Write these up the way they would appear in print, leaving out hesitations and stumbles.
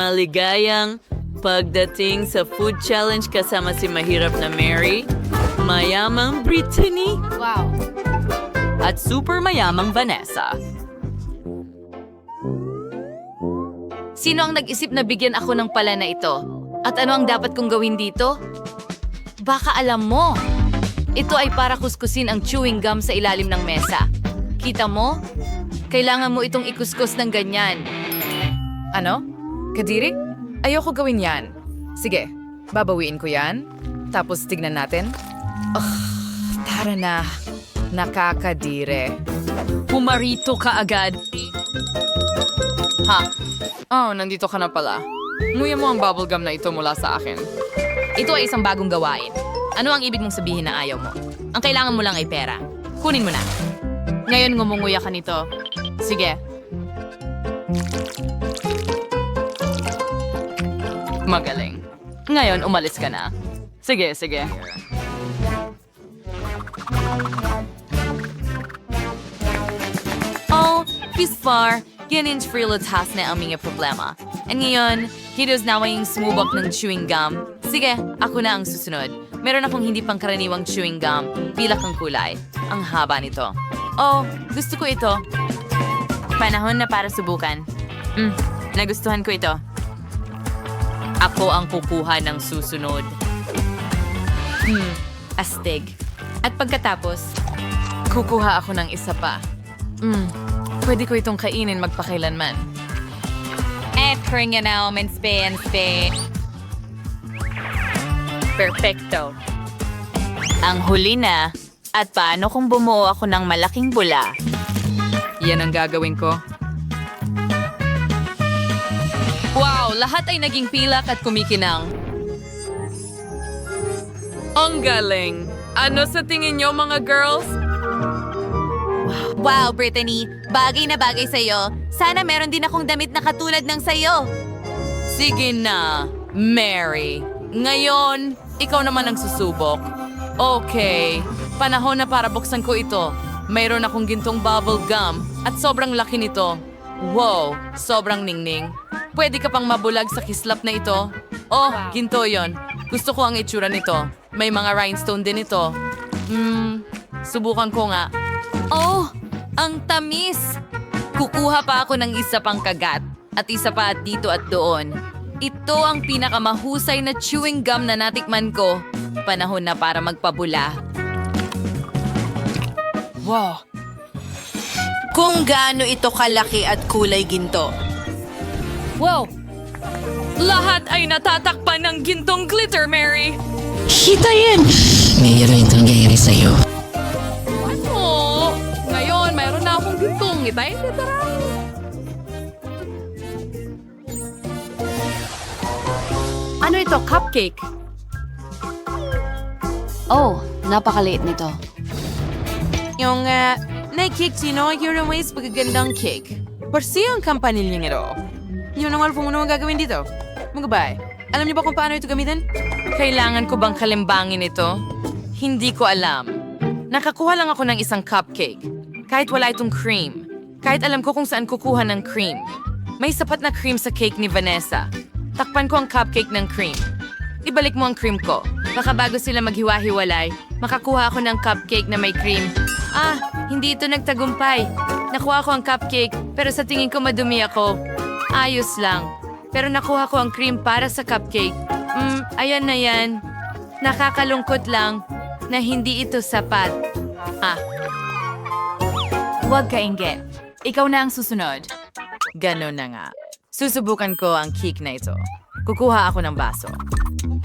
Maligayang pagdating sa food challenge kasama si mahirap na Mary, mayamang Brittany, Wow. at super mayamang Vanessa. Sino ang nag-isip na bigyan ako ng pala na ito? At ano ang dapat kong gawin dito? Baka alam mo. Ito ay para kuskusin ang chewing gum sa ilalim ng mesa. Kita mo? Kailangan mo itong ikuskus ng ganyan. Ano? Kadiri? Ayoko gawin yan. Sige, babawiin ko yan. Tapos tignan natin. Tara na. Nakakadire. Pumarito ka agad. Ha? Oh, nandito ka na pala. Nguya mo ang bubblegum na ito mula sa akin. Ito ay isang bagong gawain. Ano ang ibig mong sabihin na ayaw mo? Ang kailangan mo lang ay pera. Kunin mo na. Ngayon ngumunguya ka nito. Sige. Magaling. Ngayon, umalis ka na. Sige, sige. Oh, he's far. Ganun freelatas na ang mga problema. And ngayon, hidos na yung sumubok ng chewing gum. Sige, ako na ang susunod. Meron akong hindi pangkaraniwang chewing gum. Pilak ang kulay. Ang haba nito. Oh, gusto ko ito. Panahon na para subukan. Nagustuhan ko ito. Ako ang kukuha ng susunod. Astig. At pagkatapos, Kukuha ako ng isa pa. Pwede ko itong kainin magpakailanman. kring yan na omen spe. Perfecto. Ang huli na. At paano kung bumuo ako ng malaking bula? Yan ang gagawin ko. Wow, lahat ay naging pilak at kumikinang. Ang galing. Ano sa tingin niyo mga girls? Wow, Brittany. Bagay na bagay sa'yo. Sana meron din akong damit na katulad ng sa'yo. Sige na, Mary. Ngayon, ikaw naman ang susubok. Okay, panahon na para buksan ko ito. Mayroon akong gintong bubble gum at sobrang laki nito. Wow, sobrang ningning. Pwede ka pang mabulag sa kislap na ito. Oh, ginto yon. Gusto ko ang itsura nito. May mga rhinestone din ito. Subukan ko nga. Oh, ang tamis! Kukuha pa ako ng isa pang kagat at isa pa at dito at doon. Ito ang pinakamahusay na chewing gum na natikman ko. Panahon na para magpabula. Wow! Kung gaano ito kalaki at kulay ginto. Wow! Lahat ay natatakpan ng gintong glitter, Mary! Kita yan! Mayroon itong nangyayari sa'yo. Oh, ngayon, mayroon na akong gintong. Itay, tara. Ano ito? Cupcake? Oh, napakaliit nito. Yung, na-cake sino, yun ang ways pagkagandang cake. Parsi ang kampanilya nito. Yun ang alfo mo naman gagawin dito. Magabay, alam niyo ba kung paano ito gamitin? Kailangan ko bang kalimbangin ito? Hindi ko alam. Nakakuha lang ako ng isang cupcake. Kahit wala itong cream. Kahit alam ko kung saan kukuha ng cream. May sapat na cream sa cake ni Vanessa. Takpan ko ang cupcake ng cream. Ibalik mo ang cream ko. Baka bago sila maghiwa-hiwalay, makakuha ako ng cupcake na may cream. Ah, hindi ito nagtagumpay. Nakuha ko ang cupcake, pero sa tingin ko madumi ako. Ayos lang. Pero nakuha ko ang cream para sa cupcake. Ayan na yan. Nakakalungkot lang na hindi ito sapat. Huwag ka inggit. Ikaw na ang susunod. Ganon na nga. Susubukan ko ang cake na ito. Kukuha ako ng baso.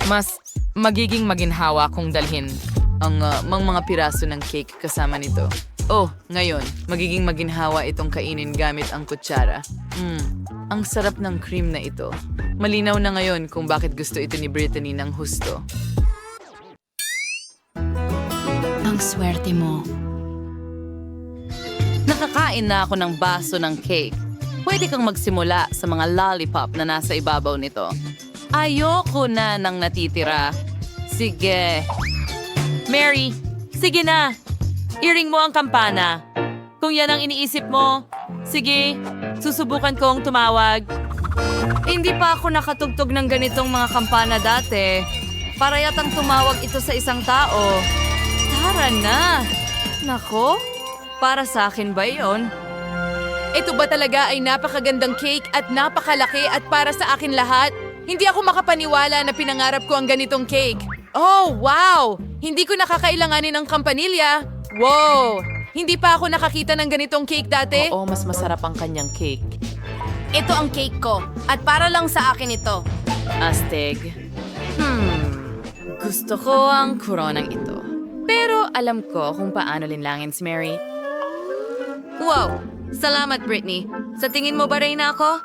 Mas magiging maginhawa kung dalhin ang mga piraso ng cake kasama nito. Oh, ngayon, magiging maginhawa itong kainin gamit ang kutsara. Ang sarap ng cream na ito. Malinaw na ngayon kung bakit gusto ito ni Brittany ng husto. Ang swerte mo. Nakakain na ako ng baso ng cake. Pwede kang magsimula sa mga lollipop na nasa ibabaw nito. Ayoko na ng natitira. Sige. Mary, sige na. I-ring mo ang kampana. Kung yan ang iniisip mo, sige, susubukan kong tumawag. Hindi pa ako nakatugtog ng ganitong mga kampana dati. Para yatang tumawag ito sa isang tao. Tara na! Nako, para sa akin ba yon? Ito ba talaga ay napakagandang cake at napakalaki at para sa akin lahat? Hindi ako makapaniwala na pinangarap ko ang ganitong cake. Oh, wow! Hindi ko nakakailanganin ng kampanilya. Wow! Hindi pa ako nakakita ng ganitong cake dati. Oo, mas masarap ang kanyang cake. Ito ang cake ko. At para lang sa akin ito. Astig. Gusto ko ang koronang ito. Pero alam ko kung paano linlangin si Mary. Wow! Salamat, Britney. Sa tingin mo ba rin ako?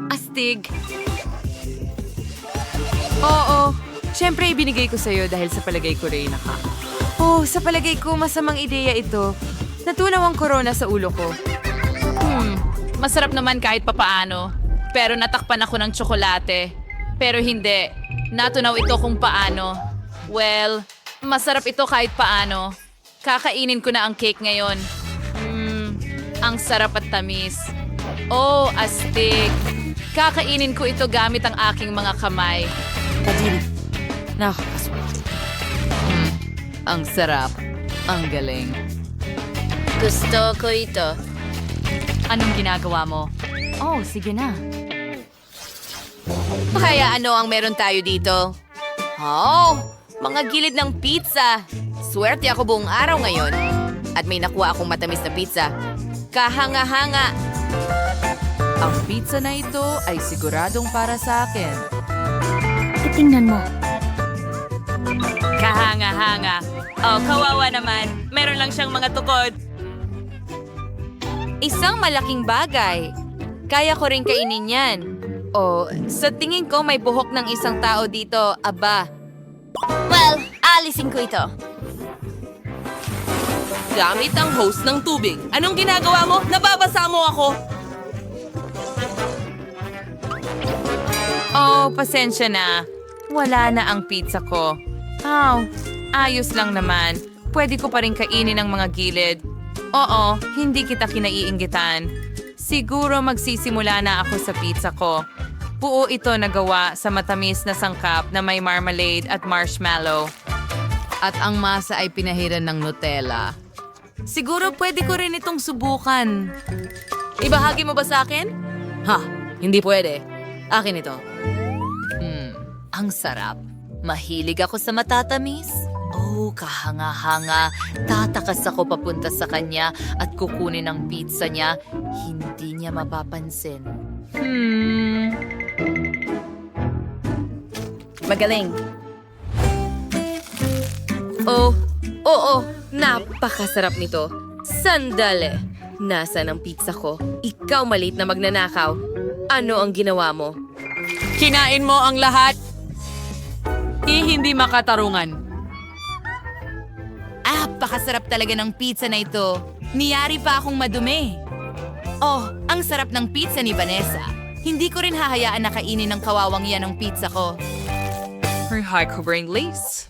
Astig. Oo. Siyempre, ibinigay ko sa'yo dahil sa palagay ko rin ka. Oh, sa palagay ko, masamang ideya ito. Natunaw ang corona sa ulo ko. Masarap naman kahit papaano. Pero natakpan ako ng tsokolate. Pero hindi. Natunaw ito kung paano. Well, masarap ito kahit paano. Kakainin ko na ang cake ngayon. Ang sarap at tamis. Oh, astig. Kakainin ko ito gamit ang aking mga kamay. Nakakaswerte. Ang sarap. Ang galing. Gusto ko ito. Anong ginagawa mo? Oh, sige na. Kaya ano ang meron tayo dito? Oh, mga gilid ng pizza. Swerte ako buong araw ngayon. At may nakuha akong matamis na pizza. Kahanga-hanga. Ang pizza na ito ay siguradong para sa akin. Kahanga-hanga. Oh, kawawa naman. Meron lang siyang mga tukod. Isang malaking bagay. Kaya ko rin kainin yan. Oh, sa tingin ko may buhok ng isang tao dito. Aba. Well, alisin ko ito. Gamit ang hose ng tubig. Anong ginagawa mo? Nababasa mo ako. Oh, pasensya na. Wala na ang pizza ko. Oh, ayos lang naman. Pwede ko pa rin kainin ang mga gilid. Oo, hindi kita kinaiinggitan. Siguro magsisimula na ako sa pizza ko. Buo ito na gawa sa matamis na sangkap na may marmalade at marshmallow. At ang masa ay pinahiran ng Nutella. Siguro pwede ko rin itong subukan. Ibahagi mo ba sa akin? Ha, hindi pwede. Akin ito. Ang sarap. Mahilig ako sa matatamis. Oh, kahanga-hanga. Tatakas ako papunta sa kanya at kukunin ang pizza niya. Hindi niya mapapansin. Magaling. Oh, oo. Napakasarap nito. Sandali. Nasaan ang pizza ko? Ikaw maliit na magnanakaw. Ano ang ginawa mo? Kinain mo ang lahat. Hindi makatarungan. Napakasarap talaga ng pizza na ito. Niyari pa akong madumi. Oh, ang sarap ng pizza ni Vanessa. Hindi ko rin hahayaan na kainin ng kawawang yan ang pizza ko. High covering lace.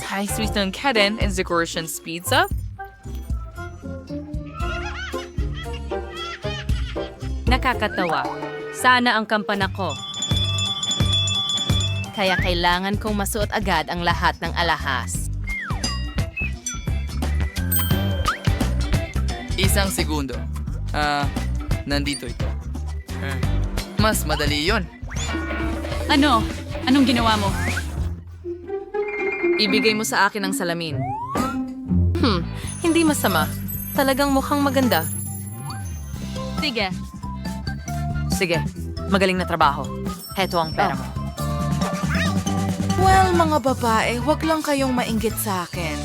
High sweet ng keden and decorations pizza. Nakakatawa. Sana ang kampana ko. Kaya kailangan kong masuot agad ang lahat ng alahas. Isang segundo. Nandito ito. Mas madali yon. Ano? Anong ginawa mo? Ibigay mo sa akin ang salamin. Hindi masama. Talagang mukhang maganda. Sige. Sige, magaling na trabaho. Heto ang pera mo. Well, mga babae, wag lang kayong mainggit sa akin.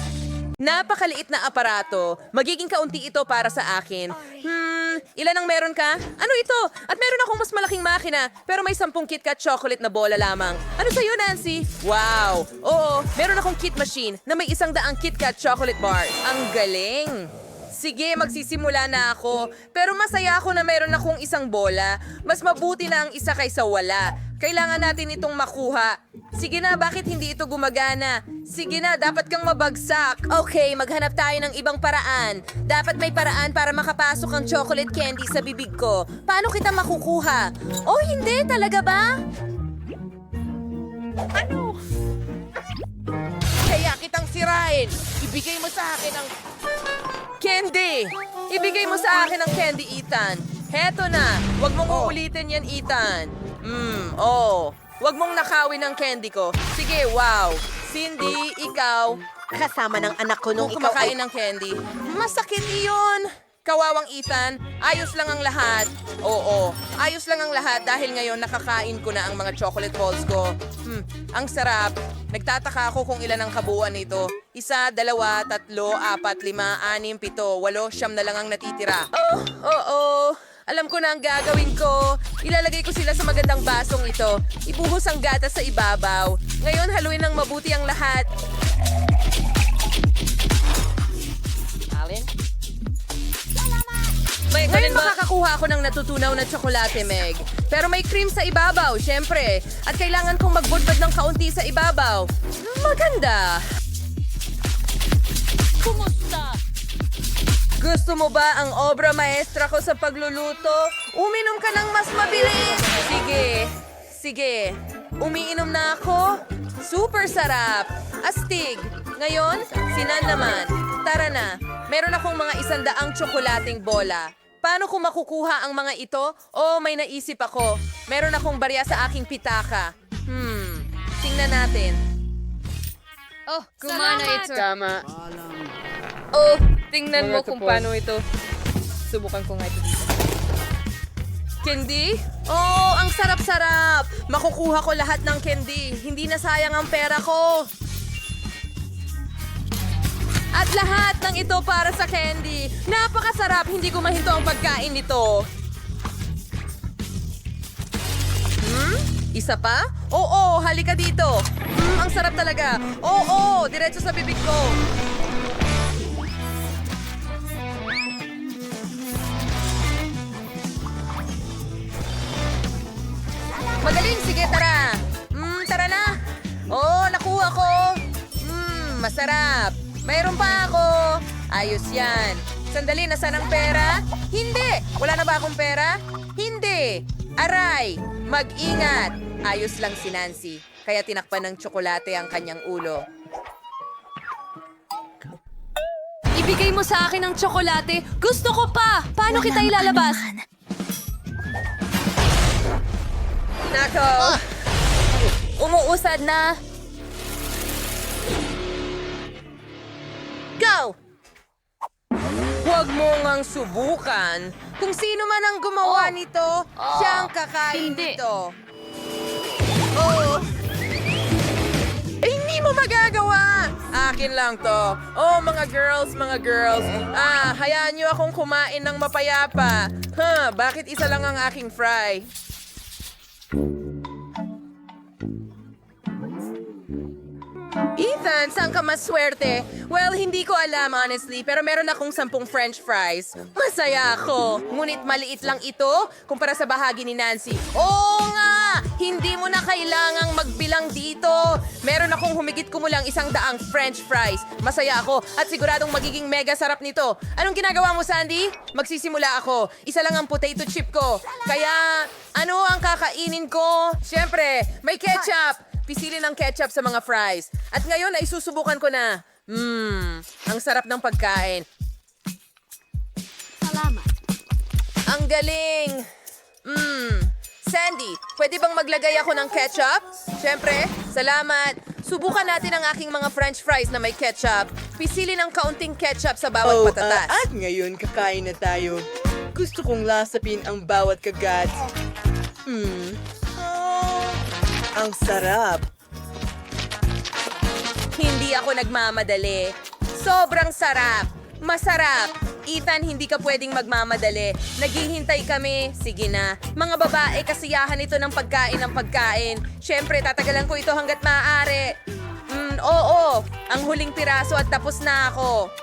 Napakaliit na aparato. Magiging kaunti ito para sa akin. Ilan ang meron ka? Ano ito? At meron akong mas malaking makina, pero may 10 KitKat chocolate na bola lamang. Ano sa'yo, Nancy? Wow! Oo, meron akong Kit Machine na may 100 KitKat chocolate bar. Ang galing! Sige, magsisimula na ako. Pero masaya ako na meron akong isang bola. Mas mabuti na ang isa kaysa wala. Kailangan natin itong makuha. Sige na, bakit hindi ito gumagana? Sige na, dapat kang mabagsak. Okay, maghanap tayo ng ibang paraan. Dapat may paraan para makapasok ang chocolate candy sa bibig ko. Paano kita makukuha? Oh, hindi, talaga ba? Ano? Kaya kitang sirain. Ibigay mo sa akin ang... Candy! Ibigay mo sa akin ang candy, Ethan. Heto na. Huwag mong uulitin yan, Ethan. Huwag mong nakawin ang candy ko. Sige, wow. Cindy, ikaw. Kasama ng anak ko nung kumakain ng candy. Masakit iyon. Kawawang Ethan, ayos lang ang lahat. Oo, ayos lang ang lahat dahil ngayon nakakain ko na ang mga chocolate balls ko. Ang sarap. Nagtataka ako kung ilan ang kabuuan nito. 1, 2, 3, 4, 5, 6, 7, 8, 9 na lang ang natitira. Oo. Alam ko na ang gagawin ko. Ilalagay ko sila sa magandang basong ito. Ibuhos ang gatas sa ibabaw. Ngayon, haluin ng mabuti ang lahat. Ngayon makakakuha ako ng natutunaw na tsokolate, Meg. Pero may cream sa ibabaw, syempre. At kailangan kong magbudbad ng kaunti sa ibabaw. Maganda. Kumusta? Gusto mo ba ang obra maestra ko sa pagluluto? Uminom ka ng mas mabilis. Sige. Umiinom na ako. Super sarap. Astig. Ngayon, sinan naman. Tara na. Meron akong mga 100 tsokolating bola. Paano ko makukuha ang mga ito? May naisip ako. Meron akong barya sa aking pitaka. Tingnan natin. Gumana ito. Tama. Tingnan mo kung paano ito. Subukan ko nga ito dito. Candy? Ang sarap-sarap! Makukuha ko lahat ng candy. Hindi na sayang ang pera ko. At lahat ng ito para sa candy. Napakasarap! Hindi ko mahinto ang pagkain nito. Isa pa? Oo, halika dito. Ang sarap talaga. Oo, diretso sa bibig ko. Magaling, sige, tara. Tara na. Nakuha ko. Masarap. Mayroon pa ako. Ayos yan. Sandali, nasaan ang pera? Hindi. Wala na ba akong pera? Hindi. Aray, mag-ingat. Ayos lang si Nancy. Kaya tinakpan ng tsokolate ang kanyang ulo. Ibigay mo sa akin ang tsokolate. Gusto ko pa. Paano kita ilalabas? Nako. Umuusad na. Go! Huwag mo ngang subukan. Kung sino man ang gumawa nito, siya ang kakain nito. Hindi mo magagawa! Akin lang to. Mga girls. Hayaan niyo akong kumain ng mapayapa. Bakit isa lang ang aking fry? Ethan, saan ka mas swerte? Well, hindi ko alam honestly, pero meron akong 10 french fries. Masaya ako. Ngunit maliit lang ito kumpara sa bahagi ni Nancy. Oo nga! Hindi mo na kailangang magbilang dito. Meron akong humigit kumulang 100 french fries. Masaya ako at siguradong magiging mega sarap nito. Anong ginagawa mo, Sandy? Magsisimula ako. Isa lang ang potato chip ko. Kaya, ano ang kakainin ko? Siyempre, may ketchup. Pisili ng ketchup sa mga fries. At ngayon ay susubukan ko na. Ang sarap ng pagkain. Salamat. Ang galing. Sandy, pwede bang maglagay ako ng ketchup? Siyempre, salamat. Subukan natin ang aking mga french fries na may ketchup. Pisili ng kaunting ketchup sa bawat patatas. At ngayon, kakain na tayo. Gusto kong lasapin ang bawat kagat. Ang sarap. Hindi ako nagmamadali. Sobrang sarap. Masarap. Ethan, hindi ka pwedeng magmamadali. Naghihintay kami. Sige na. Mga babae, kasiyahan ito ng pagkain. Siyempre, tatagalan ko ito hanggat maaari. Oo. Ang huling piraso at tapos na ako.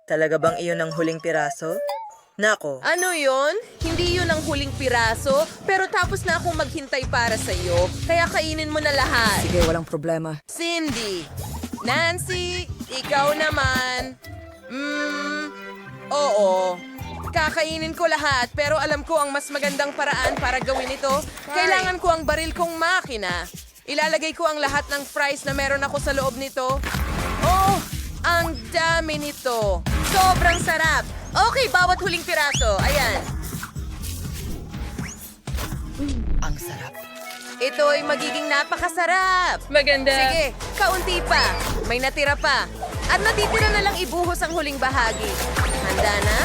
Talaga bang iyon ang huling piraso? Nako. Ano yon? Hindi yun ang huling piraso, pero tapos na akong maghintay para sa'yo, kaya kainin mo na lahat. Sige, walang problema. Cindy, Nancy, ikaw naman. Oo. Kakainin ko lahat, pero alam ko ang mas magandang paraan para gawin ito. Kailangan ko ang baril kong makina. Ilalagay ko ang lahat ng fries na meron ako sa loob nito. Oh, ang dami nito. Sobrang sarap. Okay, bawat huling piraso. Ayan. Ang sarap. Ito ay magiging napakasarap. Maganda. Sige, kaunti pa. May natira pa. At natitira na lang ibuhos ang huling bahagi. Handa na?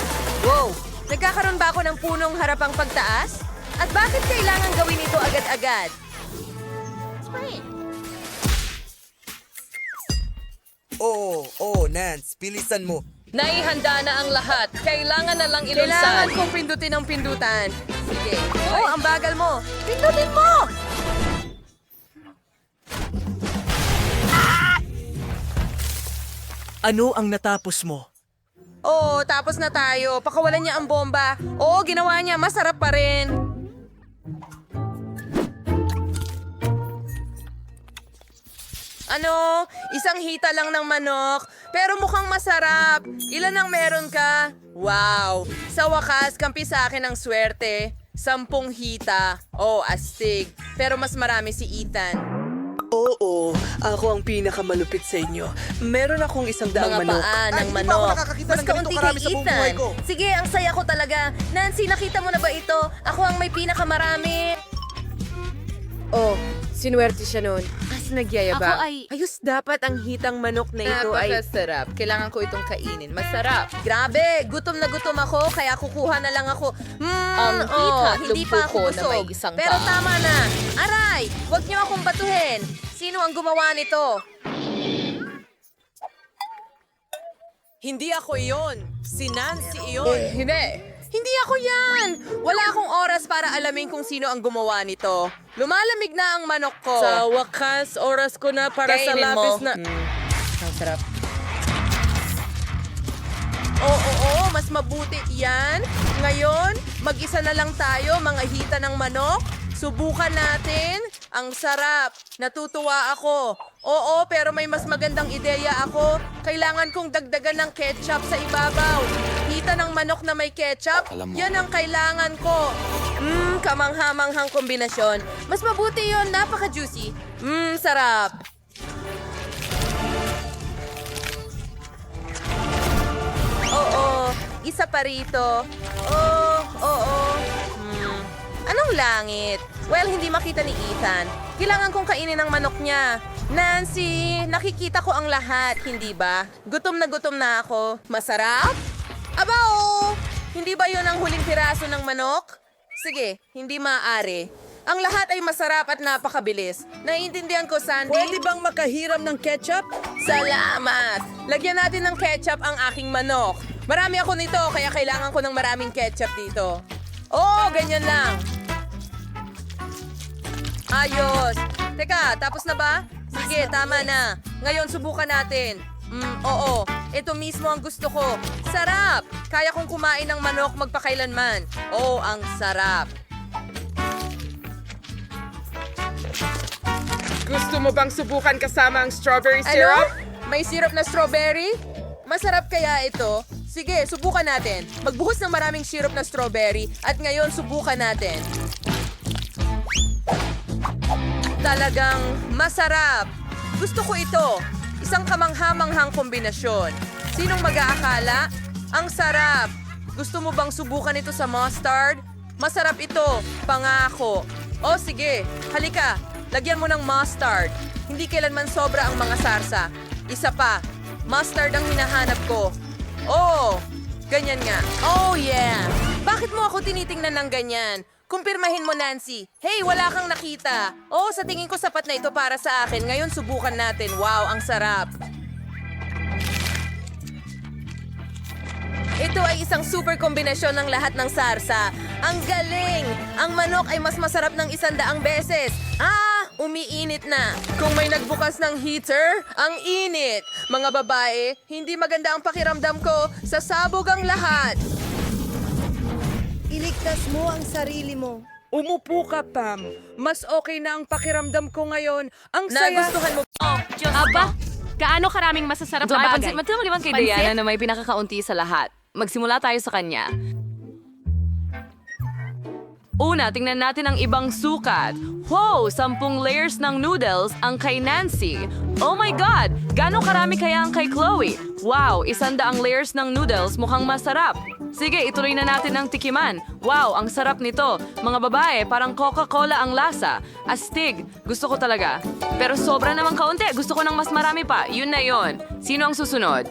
Wow! Nagkakaroon ba ako ng punong harapang pagtaas? At bakit kailangan gawin ito agad-agad? Oo, Nance, bilisan mo. Naihanda na ang lahat. Kailangan na lang Kailangan kong pindutin ang pindutan. Sige. Oh, ang bagal mo. Pindutin mo! Ano ang natapos mo? Oh, tapos na tayo. Pakawalan niya ang bomba. Oo, ginawa niya. Masarap pa rin. Ano? Isang hita lang ng manok. Pero mukhang masarap. Ilan ang meron ka? Wow! Sa wakas, kampi sa akin ang swerte. 10 hita. Oh, astig. Pero mas marami si Ethan. Oo, ako ang pinakamalupit sa inyo. Meron akong 100 Mga manok. paa ng Ay, di pa ako manok. nakakakita Mas ng ganito kaunti kay karami sa buong buhay Ethan. ko. Sige, ang saya ko talaga. Nancy, nakita mo na ba ito? Ako ang may pinakamarami. Oh, sinuwerte siya nun. As nagyayabang. Ako ay- Ayos dapat ang hitang manok na ito ay... Napakasarap. Kailangan ko itong kainin. Masarap. Grabe, gutom na gutom ako, kaya kukuha na lang ako. Ang hita, hindi pa ako lumpo ko na may busog. isang Pero paa. tama na. Aray, huwag niyo akong batuhin. Sino ang gumawa nito? Hindi ako iyon. Si Nancy iyon. Hindi ako yan! Wala akong oras para alamin kung sino ang gumawa nito. Lumalamig na ang manok ko. Sa wakas, oras ko na para sa Kainin lapis mo. na... Ang sarap. Oo, mas mabuti yan. Ngayon, mag-isa na lang tayo, mga hita ng manok. Subukan natin. Ang sarap. Natutuwa ako. Oo, pero may mas magandang ideya ako. Kailangan kong dagdagan ng ketchup sa ibabaw. Hita ng manok na may ketchup, yan ang kailangan ko. Kamanghamanghang kombinasyon. Mas mabuti yon, napaka-juicy. Sarap. Oo, isa pa rito. Oo. Anong langit? Well, hindi makita ni Ethan. Kailangan kong kainin ang manok niya. Nancy, nakikita ko ang lahat, hindi ba? Gutom na ako. Masarap? Aba, oo. Hindi ba yon ang huling piraso ng manok? Sige, hindi maaari. Ang lahat ay masarap at napakabilis. Naiintindihan ko, Sandy. Pwede bang makahiram ng ketchup? Salamat! Lagyan natin ng ketchup ang aking manok. Marami ako nito, kaya kailangan ko ng maraming ketchup dito. Oo, ganyan lang. Ayos. Teka, tapos na ba? Sige, tama na. Ngayon, subukan natin. Oo. Ito mismo ang gusto ko. Sarap! Kaya kong kumain ng manok magpakailanman. Oh, ang sarap. Gusto mo bang subukan kasama ang strawberry Ano? syrup? May syrup na strawberry? Masarap kaya ito? Sige, subukan natin. Magbuhos ng maraming syrup na strawberry at ngayon subukan natin. Talagang masarap. Gusto ko ito. Isang kamanghamanghang kombinasyon. Sinong mag-aakala? Ang sarap. Gusto mo bang subukan ito sa mustard? Masarap ito. Pangako. O sige, halika. Lagyan mo ng mustard. Hindi kailanman sobra ang mga sarsa. Isa pa. Mustard ang hinahanap ko. Oh, ganyan nga. Oh yeah. Bakit mo ako tinitingnan ng ganyan? Kumpirmahin mo, Nancy. Hey, wala kang nakita. Oh, sa tingin ko sapat na ito para sa akin. Ngayon, subukan natin. Wow, ang sarap. Ito ay isang super kombinasyon ng lahat ng sarsa. Ang galing! Ang manok ay mas masarap ng 100 beses. Umiinit na. Kung may nagbukas ng heater, ang init. Mga babae, hindi maganda ang pakiramdam ko. Sasabog ang lahat. Iligtas mo ang sarili mo. Umupo ka, Pam. Mas okay na ang pakiramdam ko ngayon. Ang saya. Nagustuhan mo. Aba, gaano karaming masasarap na bagay? Pansin mo naman kay Diana na may pinakakaunti sa lahat. Magsimula tayo sa kanya. Una, tingnan natin ang ibang sukat. Wow, 10 layers ng noodles ang kay Nancy. Oh my God! Gano'ng karami kaya ang kay Chloe? Wow, 100 layers ng noodles, mukhang masarap. Sige, ituloy na natin ang tikiman. Wow, ang sarap nito. Mga babae, parang Coca-Cola ang lasa. Astig, gusto ko talaga. Pero sobra namang kaunti, gusto ko ng mas marami pa. Yun na yun. Sino ang susunod?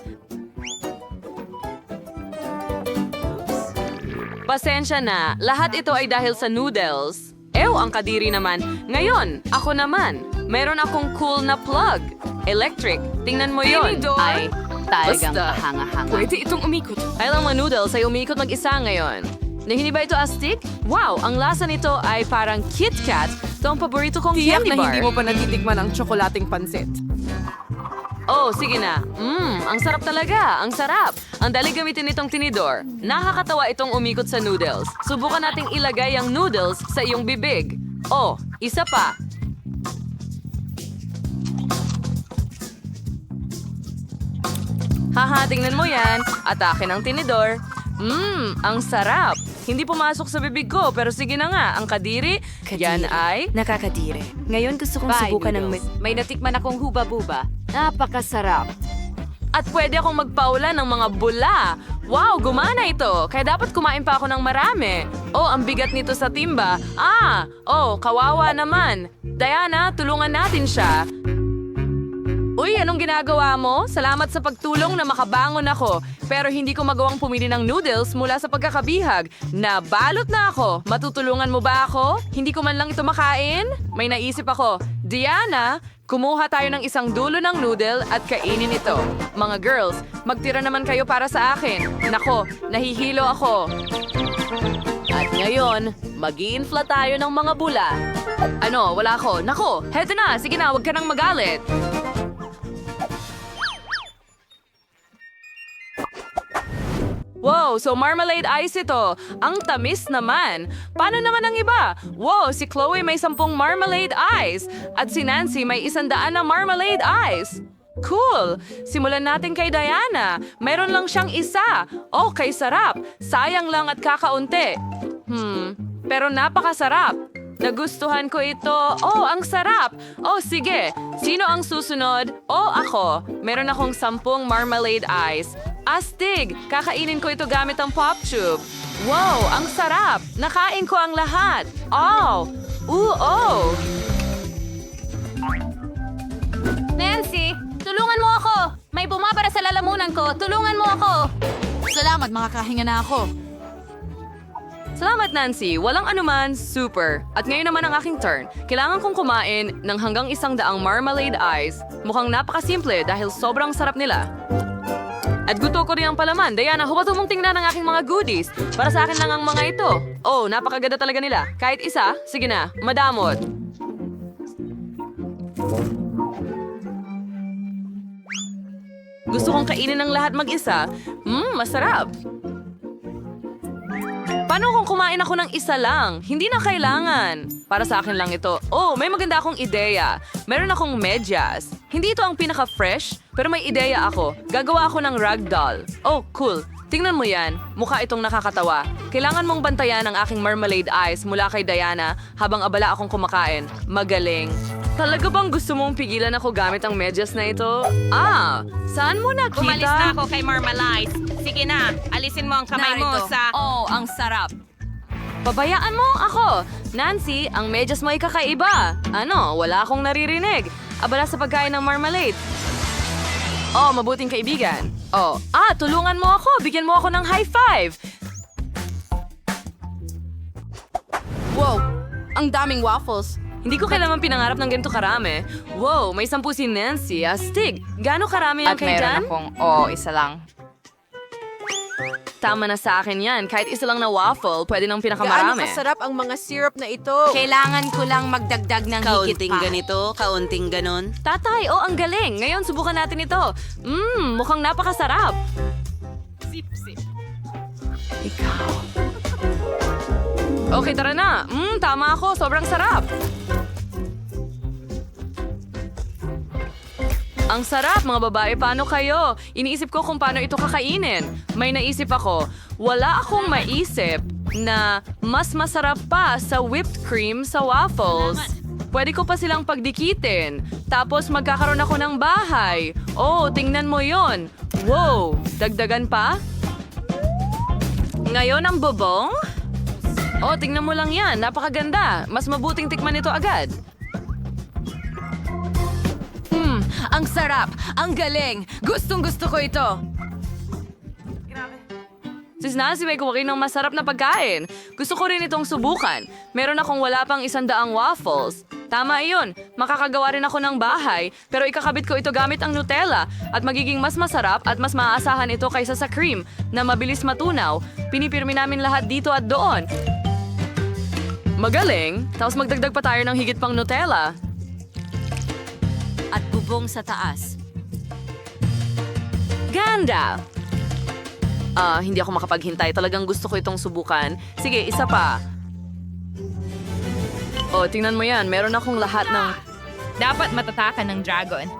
Pasensya na, lahat ito ay dahil sa noodles. Ang kadiri naman. Ngayon, ako naman. Meron akong cool na plug. Electric. Tingnan mo yon. Ay, talagang kahanga-hanga. Pwede itong umikot. Ay lang mga noodles ay umiikot mag-isa ngayon. Na hindi ba ito astig? Wow, ang lasa nito ay parang Kit Kat. Ito ang paborito kong Tiyak candy na bar. hindi mo pa natitikman ang tsokolating pansit. Oh, sige na. Ang sarap talaga. Ang sarap. Ang dali gamitin itong tinidor. Nakakatawa itong umikot sa noodles. Subukan nating ilagay ang noodles sa iyong bibig. Oh, isa pa. Haha, tingnan mo yan. Atake ng tinidor. Ang sarap. Hindi pumasok sa bibig ko, pero sige na nga. Ang kadiri, yan ay... Nakakadire. Ngayon gusto kong subukan ng may natikman akong huba-buba. Napakasarap. At pwede akong magpaula ng mga bula. Wow, gumana ito. Kaya dapat kumain pa ako ng marami. Oh, ang bigat nito sa timba. Kawawa naman. Diana, tulungan natin siya. Uy, anong ginagawa mo? Salamat sa pagtulong na makabangon ako. Pero hindi ko magawang pumili ng noodles mula sa pagkakabihag. Nabalot na ako. Matutulungan mo ba ako? Hindi ko man lang ito makain? May naisip ako. Diana, kumuha tayo ng isang dulo ng noodle at kainin ito. Mga girls, magtira naman kayo para sa akin. Nako, nahihilo ako. At ngayon, mag-i-infla tayo ng mga bula. Ano, wala ako. Nako, heto na. Sige na, huwag ka nang magalit. Wow, so marmalade ice ito. Ang tamis naman. Paano naman ang iba? Wow, si Chloe may 10 marmalade ice. At si Nancy may 100 na marmalade ice. Cool! Simulan natin kay Diana. Mayroon lang siyang isa. Okay, sarap. Sayang lang at kakaunti. Pero napakasarap. Nagustuhan ko ito. Oh, ang sarap. Oh, sige. Sino ang susunod? Oh, ako. Meron akong 10 marmalade ice. Astig! Kakainin ko ito gamit ang pop tube. Wow, ang sarap! Nakain ko ang lahat. Oh! Nancy, tulungan mo ako! May bumabara sa lalamunan ko. Tulungan mo ako! Salamat, makakahinga na ako. Salamat, Nancy. Walang anuman, super. At ngayon naman ang aking turn. Kailangan kong kumain ng hanggang 100 marmalade ice. Mukhang napakasimple dahil sobrang sarap nila. At gusto ko rin ang palaman. Diana, huwag mong tingnan ang aking mga goodies. Para sa akin lang ang mga ito. Oh, napakaganda talaga nila. Kahit isa, sige na, madamot. Gusto kong kainin ng lahat mag-isa. Masarap. Paano kung kumain ako ng isa lang? Hindi na kailangan. Para sa akin lang ito. Oh, may maganda akong ideya. Meron akong medyas. Hindi ito ang pinaka-fresh, pero may ideya ako. Gagawa ako ng ragdoll. Oh, cool. Tingnan mo yan. Mukha itong nakakatawa. Kailangan mong bantayan ang aking marmalade ice mula kay Diana habang abala akong kumakain. Magaling. Talaga bang gusto mong pigilan ako gamit ang medyas na ito? Saan mo nakita? Umalis na ako kay Marmalade. Sige na, alisin mo ang kamay mo sa... Oh, ang sarap. Pabayaan mo ako. Nancy, ang medyas mo ay kakaiba. Ano, wala akong naririnig. Abala sa pagkain ng marmalade. Oh, mabuting kaibigan. Oh, tulungan mo ako. Bigyan mo ako ng high five. Wow, ang daming waffles. Hindi ko kailanman pinangarap ng ganito karami. Wow, may 10 si Nancy. Astig. Gaano karami ang kay Jan? isa lang. Tama na sa akin yan. Kahit isa lang na waffle, pwede nang Gaano pinakamarami. kasarap ang mga syrup na ito. Kailangan ko lang magdagdag ng higit pa. ganito, kaunting ganon. Tatay, ang galing. Ngayon, subukan natin ito. Mukhang napakasarap. Okay, tara na. Tama ako. Sobrang sarap. Ang sarap, mga babae. Paano kayo? Iniisip ko kung paano ito kakainin. May naisip ako. Wala akong maisip na mas masarap pa sa whipped cream sa waffles. Pwede ko pa silang pagdikitin. Tapos magkakaroon ako ng bahay. Oh, tingnan mo yon. Wow, dagdagan pa? Ngayon ang bubong? Oh, tingnan mo lang yan. Napakaganda. Mas mabuting tikman ito agad. Ang sarap! Ang galing! Gustong-gusto ko ito! Sis Nancy, may kumakain ng masarap na pagkain. Gusto ko rin itong subukan. Meron akong wala pang 100 waffles. Tama iyon. Makakagawa rin ako ng bahay, pero ikakabit ko ito gamit ang Nutella at magiging mas masarap at mas maaasahan ito kaysa sa cream na mabilis matunaw. Pinipirmi namin lahat dito at doon. Magaling. Tapos magdagdag pa tayo ng higit pang Nutella. At bubong sa taas. Ganda! Hindi ako makapaghintay. Talagang gusto ko itong subukan. Sige, isa pa. Oh, tingnan mo yan. Meron akong lahat ng... Dapat matatakan ng dragon.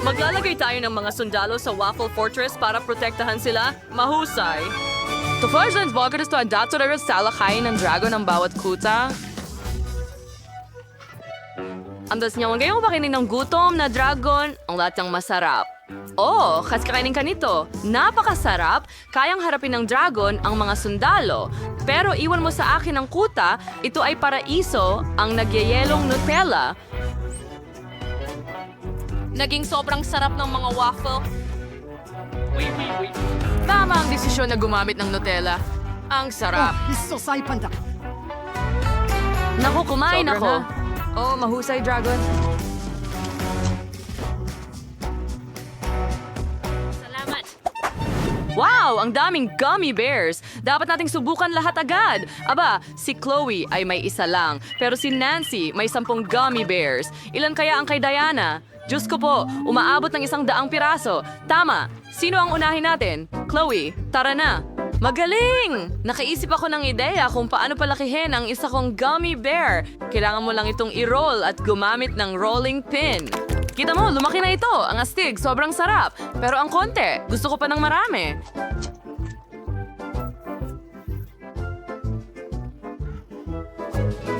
Maglalagay tayo ng mga sundalo sa Waffle Fortress para protektahan sila. Mahusay. Tofajans, bakit ito ang dato na rin salakayin ng dragon ng bawat kuta? Andas niya, huwag kayong pakinig ng gutom na dragon. Ang lahat ng masarap. Oh, kas kakainin ka nito. Napakasarap. Kayang harapin ng dragon ang mga sundalo. Pero iwan mo sa akin ang kuta, ito ay paraiso ang nagyayelong Nutella. Naging sobrang sarap ng mga waffle. Tama ang desisyon na gumamit ng Nutella. Ang sarap. Naku, kumain ako. Oh, mahusay, dragon. Salamat! Wow! Ang daming gummy bears! Dapat nating subukan lahat agad. Aba, si Chloe ay may isa lang, pero si Nancy may 10 gummy bears. Ilan kaya ang kay Diana? Diyos ko po, umaabot ng 100 piraso. Tama! Sino ang unahin natin? Chloe, tara na! Magaling! Nakaisip ako ng ideya kung paano palakihin ang isa kong gummy bear. Kailangan mo lang itong i-roll at gumamit ng rolling pin. Kita mo, lumaki na ito. Ang astig, sobrang sarap. Pero ang konti, gusto ko pa ng marami.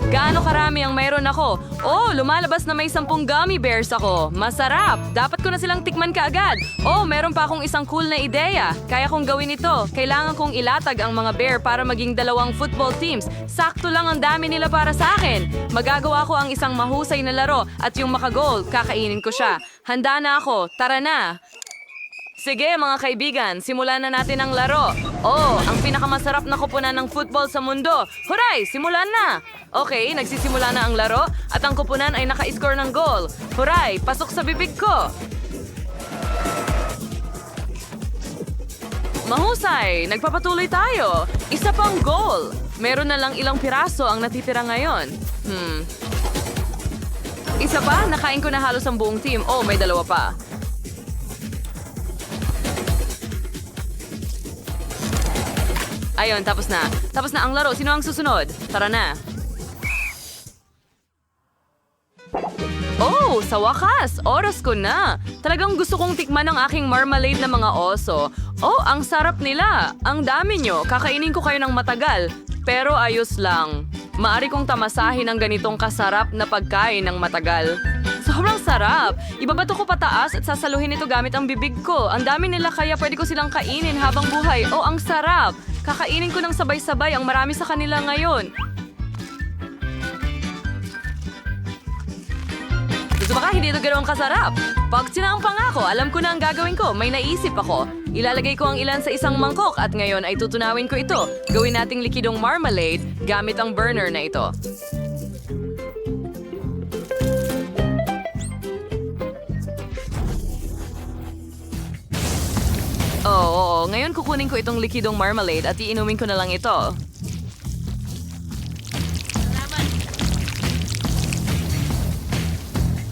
Gaano karami ang mayroon ako? Oh, lumalabas na may 10 gummy bears ako. Masarap! Dapat ko na silang tikman kaagad. Oh, meron pa akong isang cool na ideya. Kaya kong gawin ito. Kailangan kong ilatag ang mga bear para maging 2 football teams. Sakto lang ang dami nila para sa akin. Magagawa ko ang isang mahusay na laro at yung makagol, kakainin ko siya. Handa na ako. Tara na! Sige mga kaibigan, simulan na natin ang laro. Oh, ang pinakamasarap na kupunan ng football sa mundo. Huray, simulan na! Okay, nagsisimula na ang laro at ang kupunan ay naka-score ng goal. Huray, pasok sa bibig ko! Mahusay, nagpapatuloy tayo. Isa pang goal. Meron na lang ilang piraso ang natitira ngayon. Isa pa, nakain ko na halos ang buong team. Oh, may 2 pa. Ayun, tapos na. Tapos na ang laro. Sino ang susunod? Tara na. Oh, sa wakas! Oras ko na! Talagang gusto kong tikman ang aking marmalade na mga oso. Oh, ang sarap nila! Ang dami nyo! Kakainin ko kayo ng matagal. Pero ayos lang. Maari kong tamasahin ang ganitong kasarap na pagkain ng matagal. Sobrang sarap! Ibabato ko pataas at sasaluhin ito gamit ang bibig ko. Ang dami nila kaya pwede ko silang kainin habang buhay. Oh, ang sarap! Kakainin ko ng sabay-sabay ang marami sa kanila ngayon. Gusto ba ka hindi ito ganoong kasarap? Pag sinampang ako, alam ko na ang gagawin ko. May naisip ako. Ilalagay ko ang ilan sa isang mangkok at ngayon ay tutunawin ko ito. Gawin nating likidong marmalade gamit ang burner na ito. Oo. Ngayon kukunin ko itong likidong marmalade at iinumin ko na lang ito.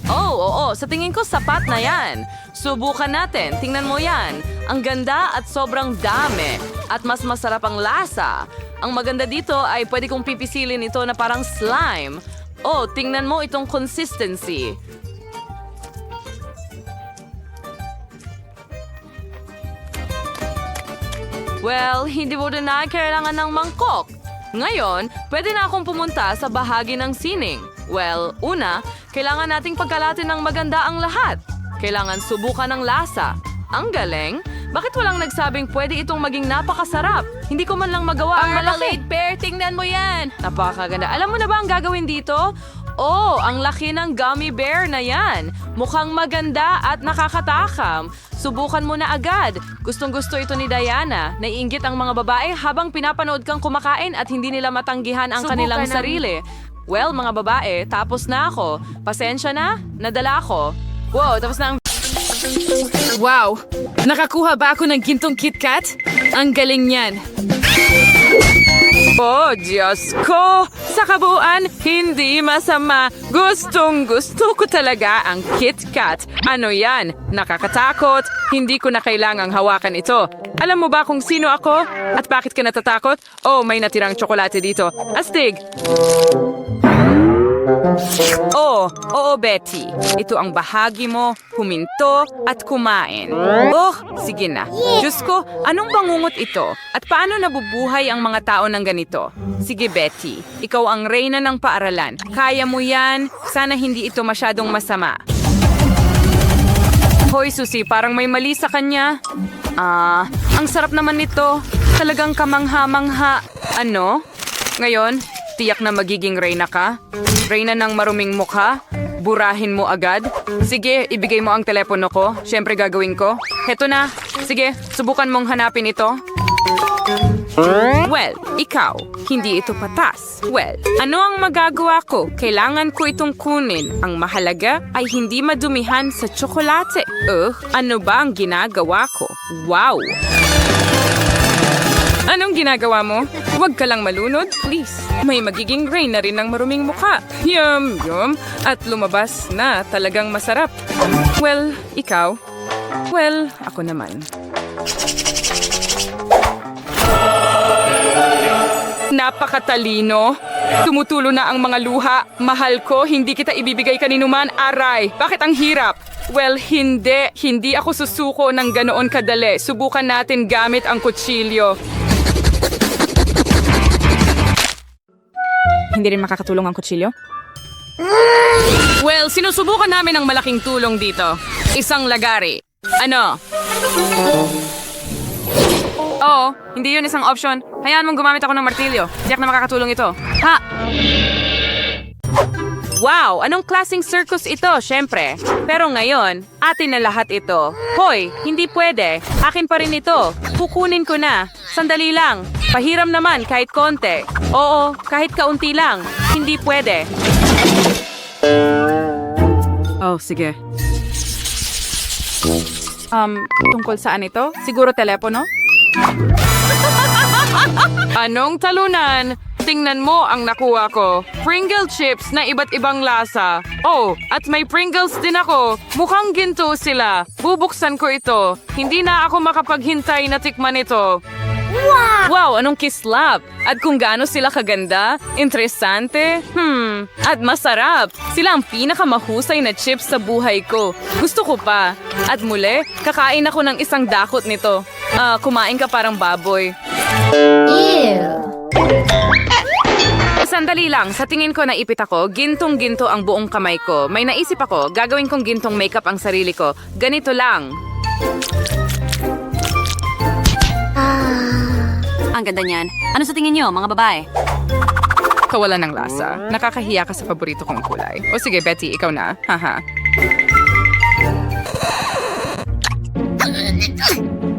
Oo. Sa tingin ko sapat na yan. Subukan natin. Tingnan mo yan. Ang ganda at sobrang dami. At mas masarap ang lasa. Ang maganda dito ay pwede kong pipisilin ito na parang slime. Oh, tingnan mo itong consistency. Well, hindi mo na kailangan ng mangkok. Ngayon, pwede na akong pumunta sa bahagi ng sining. Well, una, kailangan nating pagkalatin ng maganda ang lahat. Kailangan subukan ng lasa. Ang galing! Bakit walang nagsabing pwede itong maging napakasarap? Hindi ko man lang magawa ang malaki. Pear, tingnan mo yan! Napakaganda. Alam mo na ba ang gagawin dito? Oh, ang laki ng gummy bear na yan. Mukhang maganda at nakakatakam. Subukan mo na agad. Gustong-gusto ito ni Diana. Naiinggit ang mga babae habang pinapanood kang kumakain at hindi nila matanggihan ang kanilang sarili. Well, mga babae, tapos na ako. Pasensya na, nadala ako. Wow, tapos na ang... Wow! Nakakuha ba ako ng gintong KitKat? Ang galing niyan. Oh, Diyos ko! Sa kabuuan, hindi masama. Gustong-gusto ko talaga ang KitKat. Ano yan? Nakakatakot. Hindi ko na kailangang hawakan ito. Alam mo ba kung sino ako? At bakit ka natatakot? Oh, may natirang tsokolate dito. Astig! Oh, oo Betty. Ito ang bahagi mo, huminto at kumain. Oh, sige na. Diyos ko, anong bangungot ito? At paano nabubuhay ang mga tao ng ganito? Sige Betty, ikaw ang reyna ng paaralan. Kaya mo yan. Sana hindi ito masyadong masama. Hoy Susie, parang may mali sa kanya. Ang sarap naman nito. Talagang kamangha-mangha. Ano? Ngayon, tiyak na magiging reyna ka? Reyna ng maruming mukha? Burahin mo agad? Sige, ibigay mo ang telepono ko. Siyempre gagawin ko. Heto na. Sige, subukan mong hanapin ito. Well, ikaw, hindi ito patas. Well, ano ang magagawa ko? Kailangan ko itong kunin. Ang mahalaga ay hindi madumihan sa tsokolate. Ano ba ang ginagawa ko? Wow! Anong ginagawa mo? Huwag ka lang malunod, please. May magiging reyna rin ng maruming mukha. Yum, yum. At lumabas na talagang masarap. Well, ikaw? Well, ako naman. Napakatalino. Tumutulo na ang mga luha. Mahal ko, hindi kita ibibigay kaninuman. Aray, bakit ang hirap? Well, hindi. Hindi ako susuko ng ganoon kadali. Subukan natin gamit ang kutsilyo. Hindi rin makakatulong ang kutsilyo? Well, sinusubukan namin ang malaking tulong dito. Isang lagari. Ano? Oo, hindi yun isang option. Hayaan mong gumamit ako ng martilyo. Tiyak na makakatulong ito. Ha! Wow! Anong klaseng circus ito, syempre. Pero ngayon, atin na lahat ito. Hoy, hindi pwede. Akin pa rin ito. Kukunin ko na. Sandali lang. Pahiram naman kahit konti. Oo, kahit kaunti lang. Hindi pwede. Oh, sige. Tungkol saan ito? Siguro telepono? Anong talunan? Tingnan mo ang nakuha ko. Pringle chips na iba't ibang lasa. Oh, at may Pringles din ako. Mukhang ginto sila. Bubuksan ko ito. Hindi na ako makapaghintay na tikman ito. Wow, anong kislap! At kung gaano sila kaganda, interesante, at masarap. Sila ang pinakamahusay na chips sa buhay ko. Gusto ko pa. At muli, kakain ako ng isang dakot nito. Kumain ka parang baboy. Sandali lang, sa tingin ko naipit ako, gintong-ginto ang buong kamay ko. May naisip ako, gagawin kong gintong makeup ang sarili ko. Ganito lang. Ang ganda niyan. Ano sa tingin niyo, mga babae? Kawalan ng lasa. Nakakahiya ka sa paborito kong kulay. O sige, Betty, ikaw na. Haha.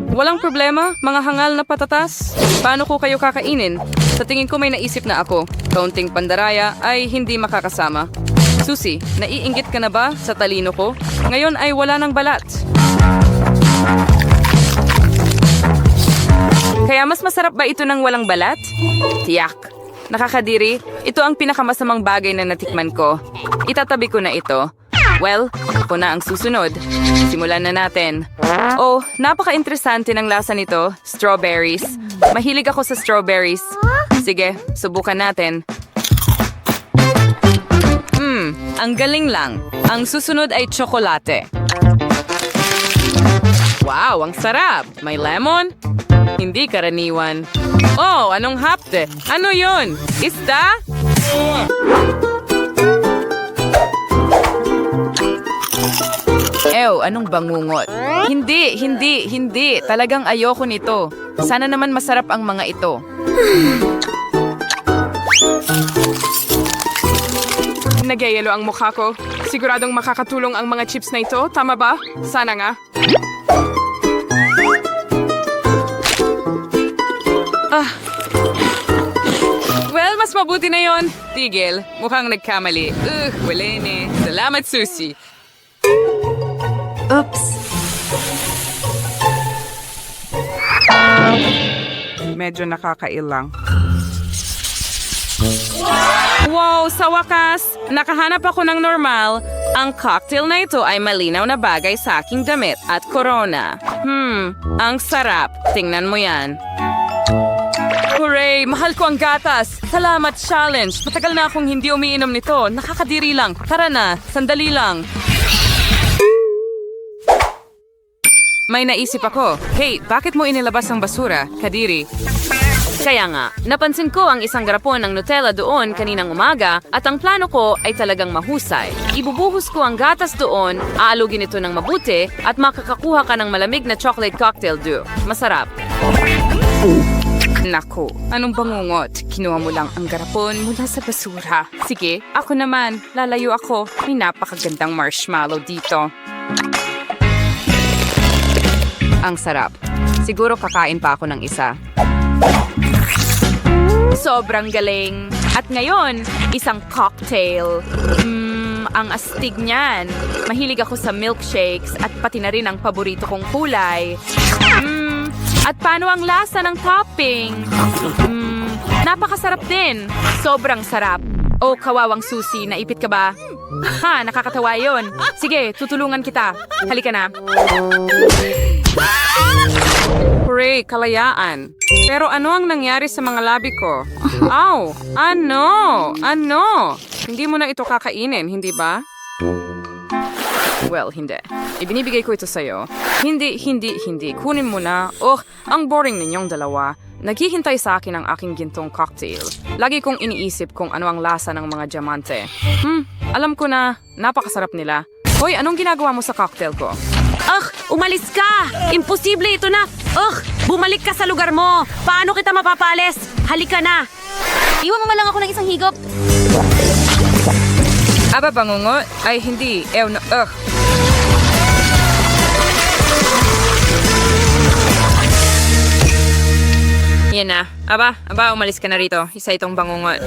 Walang problema, mga hangal na patatas. Paano ko kayo kakainin? Sa tingin ko may naisip na ako. Kaunting pandaraya ay hindi makakasama. Susie, naiinggit ka na ba sa talino ko? Ngayon ay wala ng balat. Kaya mas masarap ba ito ng walang balat? Tiyak. Nakakadiri, ito ang pinakamasamang bagay na natikman ko. Itatabi ko na ito. Well, ako na ang susunod. Simulan na natin. Oh, napaka-interesante ng lasa nito. Strawberries. Mahilig ako sa strawberries. Sige, subukan natin. Ang galing lang. Ang susunod ay tsokolate. Wow, ang sarap. May lemon? Hindi karaniwan. Oh, anong hapte? Ano yon? Isda? Anong bangungot? Hindi. Talagang ayoko nito. Sana naman masarap ang mga ito. Nagyayelo ang mukha ko. Siguradong makakatulong ang mga chips na ito. Tama ba? Sana nga. Well, mas mabuti na yon. Tigil, mukhang nagkamali. Wala ne. Salamat, Susie. Oops. Medyo nakakailang. Wow, sa wakas, nakahanap ako ng normal. Ang cocktail na ito ay malinaw na bagay sa aking damit at corona. Ang sarap. Tingnan mo yan. Hooray! Mahal ko ang gatas! Salamat, challenge! Matagal na akong hindi umiinom nito. Nakakadiri lang. Tara na, sandali lang. May naisip ako. Hey, bakit mo inilabas ang basura, Kadiri? Kaya nga, napansin ko ang isang garapon ng Nutella doon kaninang umaga at ang plano ko ay talagang mahusay. Ibubuhos ko ang gatas doon, aalugin ito ng mabuti at makakakuha ka ng malamig na chocolate cocktail dew. Masarap. Nako, anong bangungot? Kinuha mo lang ang garapon mula sa basura. Sige, ako naman. Lalayo ako. May napakagandang marshmallow dito. Ang sarap. Siguro kakain pa ako ng isa. Sobrang galing. At ngayon, isang cocktail. Ang astig niyan. Mahilig ako sa milkshakes at pati na rin ang paborito kong kulay. At paano ang lasa ng topping? Napakasarap din. Sobrang sarap. Oh, kawawang Susie, naipit ka ba? Ha, nakakatawa yon. Sige, tutulungan kita. Halika na. Hooray, kalayaan. Pero ano ang nangyari sa mga labi ko? Aw, ano? Hindi mo na ito kakainin, hindi ba? Well, hindi. Ibinibigay ko ito sa'yo. Hindi. Kunin mo na. Oh, ang boring ninyong dalawa. Naghihintay sa akin ang aking gintong cocktail. Lagi kong iniisip kung ano ang lasa ng mga diamante. Alam ko na, napakasarap nila. Hoy, anong ginagawa mo sa cocktail ko? Umalis ka! Imposible ito na! Bumalik ka sa lugar mo! Paano kita mapapalis? Halika na! Iwan mo man lang ako ng isang higop. Aba, bangungot? Ay, hindi. Yan na. Aba, umalis ka na rito. Isa itong bangungot.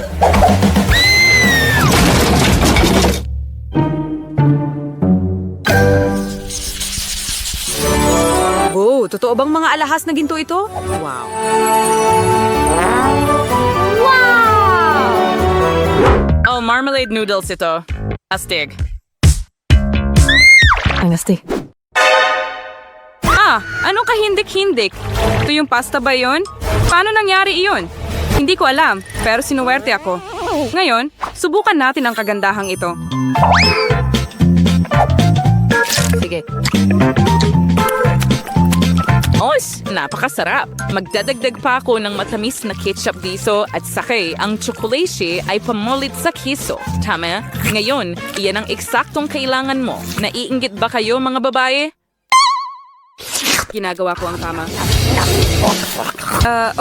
Oh, totoo bang mga alahas na ginto ito? Wow. Oh, marmalade noodles ito. Astig. Ang astig. Anong kahindik-hindik? Ito yung pasta ba yun? Paano nangyari iyon? Hindi ko alam, pero sinuwerte ako. Ngayon, subukan natin ang kagandahang ito. Sige. Napakasarap. Magdadagdag pa ako ng matamis na ketchup dito at sakay ang tsokolate ay pamulit sa kiso. Tama? Ngayon, iyan ang eksaktong kailangan mo. Naiinggit ba kayo mga babae? Ginagawa ko ang tama.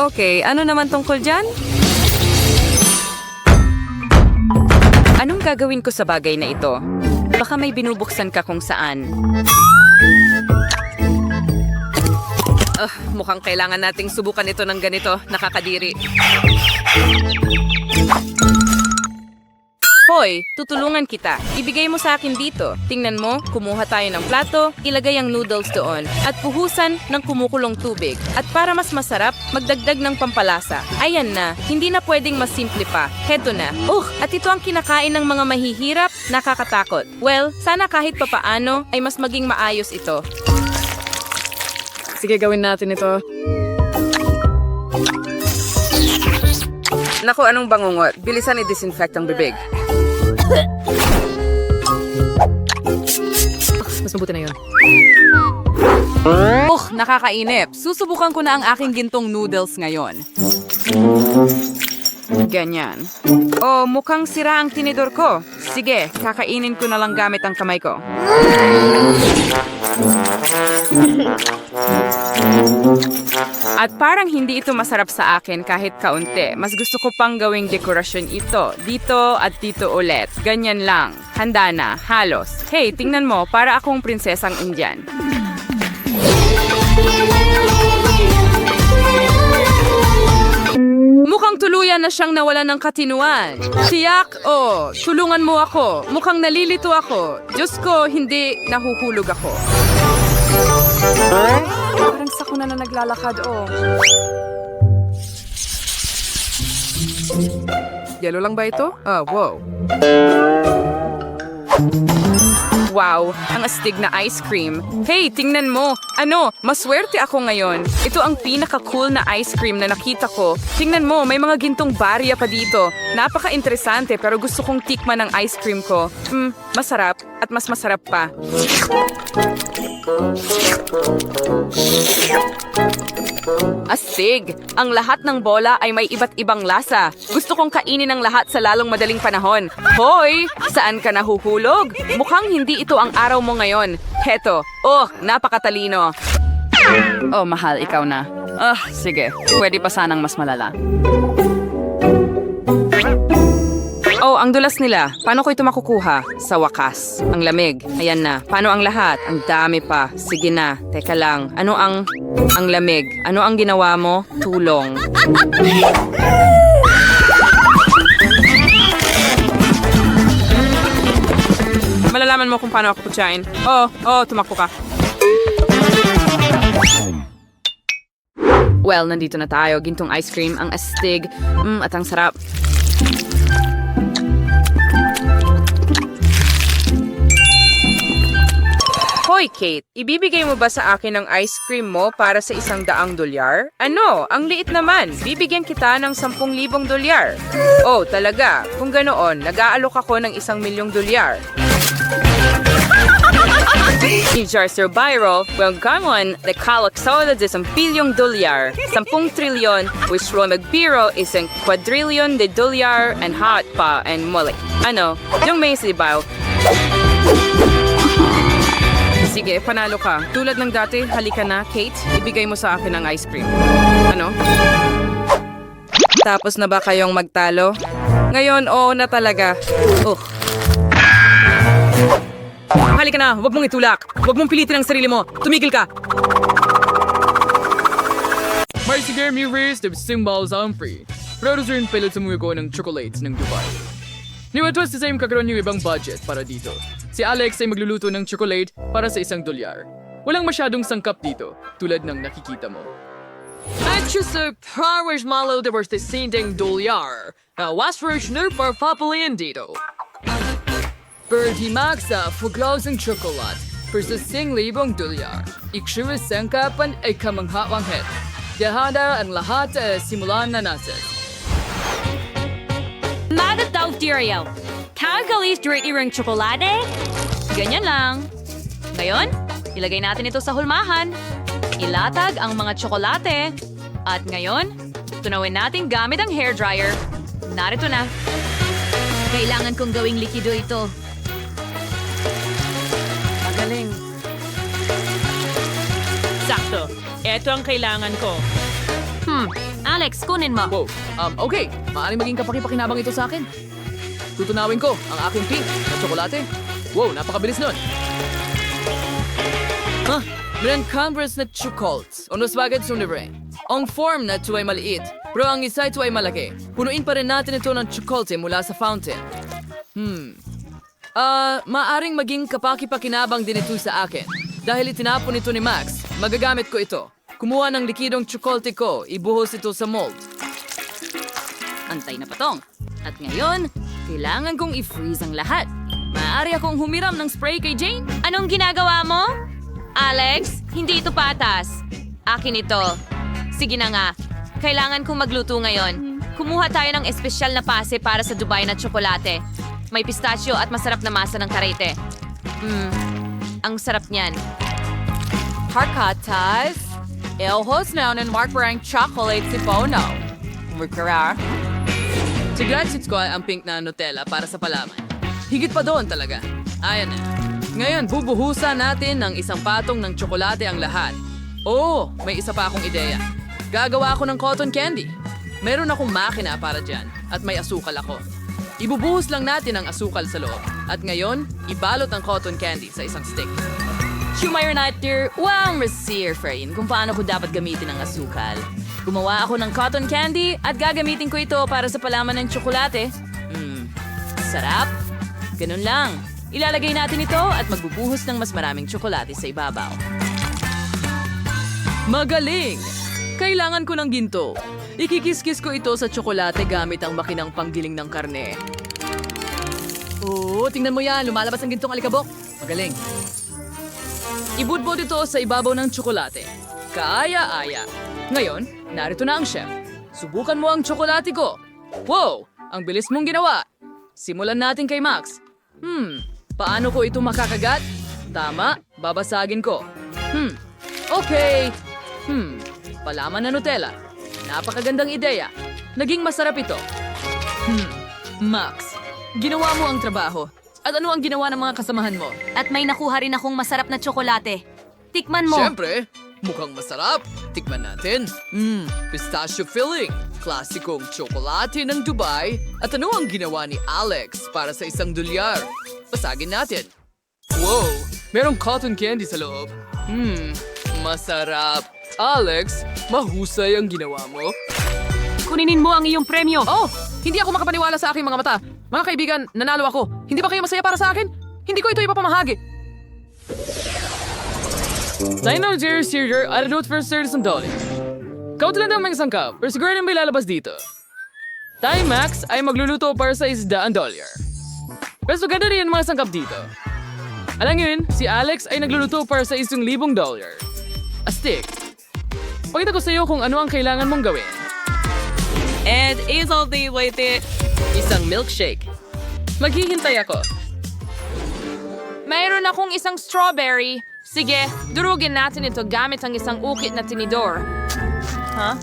Okay. Ano naman tungkol dyan? Anong gagawin ko sa bagay na ito? Baka may binubuksan ka kung saan. Mukhang kailangan nating subukan ito ng ganito. Nakakadiri. Hoy, tutulungan kita. Ibigay mo sa akin dito. Tingnan mo, kumuha tayo ng plato, ilagay ang noodles doon, at puhusan ng kumukulong tubig. At para mas masarap, magdagdag ng pampalasa. Ayan na, hindi na pwedeng mas simple pa. Heto na. At ito ang kinakain ng mga mahihirap, nakakatakot. Well, sana kahit papaano ay mas maging maayos ito. Sige, gawin natin ito. Naku, anong bangungot? Bilisan i-disinfect ang bibig. Mas mabuti na yun. Nakakainip. Susubukan ko na ang aking gintong noodles ngayon. Ganyan. Mukhang sira ang tinidor ko. Sige, kakainin ko na lang gamit ang kamay ko. At parang hindi ito masarap sa akin kahit kaunti. Mas gusto ko pang gawing dekorasyon ito. Dito at dito ulit. Ganyan lang. Handa na. Halos. Hey, tingnan mo. Para akong prinsesang Indian. Mukhang tuluyan na siyang nawalan ng katinuan. Tiyak, tulungan mo ako. Mukhang nalilito ako. Diyos ko, hindi nahuhulog ako. Parang sakuna na naglalakad, Yelo lang ba ito? Wow. Wow, ang astig na ice cream. Hey, tingnan mo. Maswerte ako ngayon. Ito ang pinaka-cool na ice cream na nakita ko. Tingnan mo, may mga gintong barya pa dito. Napaka-interesante pero gusto kong tikman ang ice cream ko. Masarap at mas masarap pa. Astig! Ang lahat ng bola ay may iba't ibang lasa. Gusto kong kainin ang lahat sa lalong madaling panahon. Hoy! Saan ka nahuhulog? Mukhang hindi ito ang araw mo ngayon. Heto. Napakatalino. Mahal, ikaw na. Sige. Pwede pa sanang mas malala. Ang dulas nila. Paano ko ito makukuha? Sa wakas. Ang lamig. Ayan na. Paano ang lahat? Ang dami pa. Sige na. Teka lang. Ano ang lamig? Ano ang ginawa mo? Tulong. Malalaman mo kung paano ako kutsain. Tumakbo ka. Well, nandito na tayo. Gintong ice cream. Ang astig. At ang sarap. Hoy, Kate, ibibigay mo ba sa akin ang ice cream mo para sa $100? Ano? Ang liit naman. Bibigyan kita ng $10,000. Talaga? Kung ganoon, nag-aalok ako ng $1,000,000. Sir Byro, well, ganon, nakalaksaw na $10 billion. 10 trilyon, which ro nagbiro isang quadrillion de dolyar and hot pa and muli. Yung may sibaw. Sige, panalo ka. Tulad ng dati, halika na, Kate. Ibigay mo sa akin ang ice cream. Tapos na ba kayong magtalo? Ngayon, na talaga. Halika na, huwag mong itulak. Huwag mong pilitin ang sarili mo. Tumigil ka. May sige, Murray, the symbols are free. Producer yung pilit sumugo ng chocolates ng Dubai. Niwatwas sa same kakaroon yung ibang budget para dito. Si Alex ay magluluto ng chocolate para sa $1. Walang masyadong sangkap dito, tulad ng nakikita mo. At sa powers malo de versus $100. Was versioner para papalian dito. Birdie Max sa fuglaws ng chocolate versus $1,000. Ikshuwa sangkapan ay kamangha-wanghet. Dahada ang lahat simulan na natin. Magataw Tiriel. Kakalis dirty ring tsokolate? Ganyan lang. Ngayon, ilagay natin ito sa hulmahan. Ilatag ang mga tsokolate. At ngayon, tunawin natin gamit ang hairdryer. Narito na. Kailangan kong gawing likido ito. Magaling. Sakto. Ito ang kailangan ko. Alex, kunin mo. Wow, okay. Maaaring maging kapaki-pakinabang ito sa akin. Tutunawin ko ang aking pink na tsokolate. Wow, napakabilis nun. Meron converse na chocolates. Unos bagad sunibre. Ang form na ito ay maliit, pero ang isa ito ay malaki. Punuin pa rin natin ito ng chocolate mula sa fountain. Maaring maging kapaki-pakinabang din ito sa akin. Dahil itinapon ito ni Max, magagamit ko ito. Kumuha ng likidong tsokolte ko, ibuhos ito sa mold. Antay na patong. At ngayon, kailangan kong i-freeze ang lahat. Maaari akong humiram ng spray kay Jane? Anong ginagawa mo? Alex, hindi ito patas. Akin ito. Sige na nga. Kailangan kong magluto ngayon. Kumuha tayo ng espesyal na pase para sa Dubai na tsokolate. May pistachio at masarap na masa ng karete. Ang sarap niyan. Harkatas, elhos na ng mark-rank chocolate si Bono. Murkara. Sigratsit ko ang pink na Nutella para sa palaman. Higit pa doon talaga. Ayan na. Ngayon, bubuhusan natin ng isang patong ng tsokolate ang lahat. Oh, may isa pa akong ideya. Gagawa ako ng cotton candy. Meron akong makina para dyan at may asukal ako. Ibubuhos lang natin ang asukal sa loob. At ngayon, ibalot ang cotton candy sa isang stick. Shumayor natin, wow, Monsieur Frain, kung paano ko dapat gamitin ang asukal. Gumawa ako ng cotton candy at gagamitin ko ito para sa palaman ng tsokolate. Sarap. Ganun lang. Ilalagay natin ito at magbubuhos ng mas maraming tsokolate sa ibabaw. Magaling! Kailangan ko ng ginto. Ikikiskis ko ito sa tsokolate gamit ang makinang panggiling ng karne. Oo, tingnan mo yan. Lumalabas ang gintong alikabok. Magaling. Ibudbod ito sa ibabaw ng tsokolate. Kaaya-aya. Ngayon, narito na ang chef. Subukan mo ang tsokolate ko. Wow! Ang bilis mong ginawa. Simulan natin kay Max. Paano ko ito makakagat? Tama, babasagin ko. Okay. Palaman na Nutella. Napakagandang ideya. Naging masarap ito. Max, ginawa mo ang trabaho. At ano ang ginawa ng mga kasamahan mo? At may nakuha rin akong masarap na tsokolate. Tikman mo. Siyempre, mukhang masarap. Tikman natin. Pistachio filling. Klasikong tsokolate ng Dubai. At ano ang ginawa ni Alex para sa isang dolyar? Pasagin natin. Wow, merong cotton candy sa loob. Masarap. Alex, mahusay ang ginawa mo. Kuninin mo ang iyong premyo. Oh, hindi ako makapaniwala sa aking mga mata. Mga kaibigan, nanalo ako. Hindi ba kayo masaya para sa akin? Hindi ko ito ipapamahagi. Dino Jerry Sear, I don't first $30. Kaunti lang ang mga sangkap, pero siguro rin may lalabas dito. Tayo Max ay magluluto para sa $100. Pero ganda rin ang mga sangkap dito. Alam yun, si Alex ay nagluluto para sa $1,000. Astig. Pakita ko sa iyo kung ano ang kailangan mong gawin. And is all the way there. Isang milkshake. Maghihintay ako. Mayroon akong isang strawberry. Sige, durugin natin ito gamit ang isang ukit na tinidor. Ha?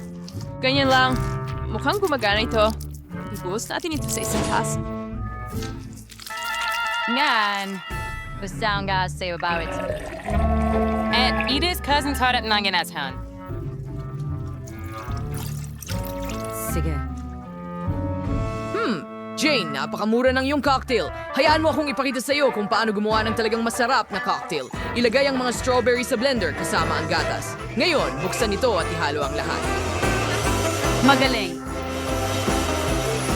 Ganyan lang. Mukhang gumagana ito. Ibuhos natin ito sa isang taas. Ngan. Basta ang sa'yo about it. And Edith's cousin's hard at nanginatan. Sige. Jane, napakamura ng iyong cocktail. Hayaan mo akong ipakita sa iyo kung paano gumawa ng talagang masarap na cocktail. Ilagay ang mga strawberry sa blender kasama ang gatas. Ngayon, buksan ito at ihalo ang lahat. Magaling.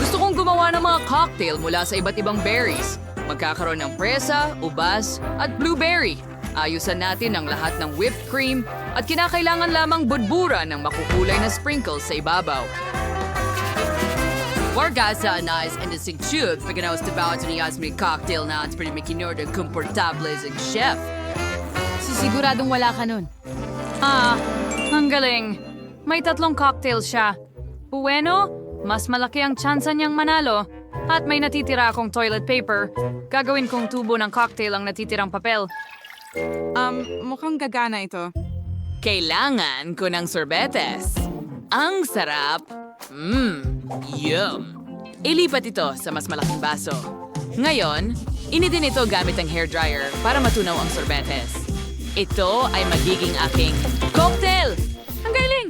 Gusto kong gumawa ng mga cocktail mula sa iba't ibang berries. Magkakaroon ng presa, ubas, at blueberry. Ayusan natin ang lahat ng whipped cream at kinakailangan lamang budbura ng makukulay na sprinkles sa ibabaw. Wargasa anais and isang tube pag naustabawat ni Yasmin cocktail na at pwede makinor ng komportable isang chef. Sisiguradong wala ka nun. Ang galing. May 3 cocktails siya. Bueno, mas malaki ang tsansa niyang manalo. At may natitira akong toilet paper. Gagawin kong tubo ng cocktail ang natitirang papel. Mukhang gagana ito. Kailangan ko ng sorbetes. Ang sarap! Yum! Ilipat ito sa mas malaking baso. Ngayon, inidin ito gamit ang hairdryer para matunaw ang sorbetes. Ito ay magiging aking cocktail! Ang galing!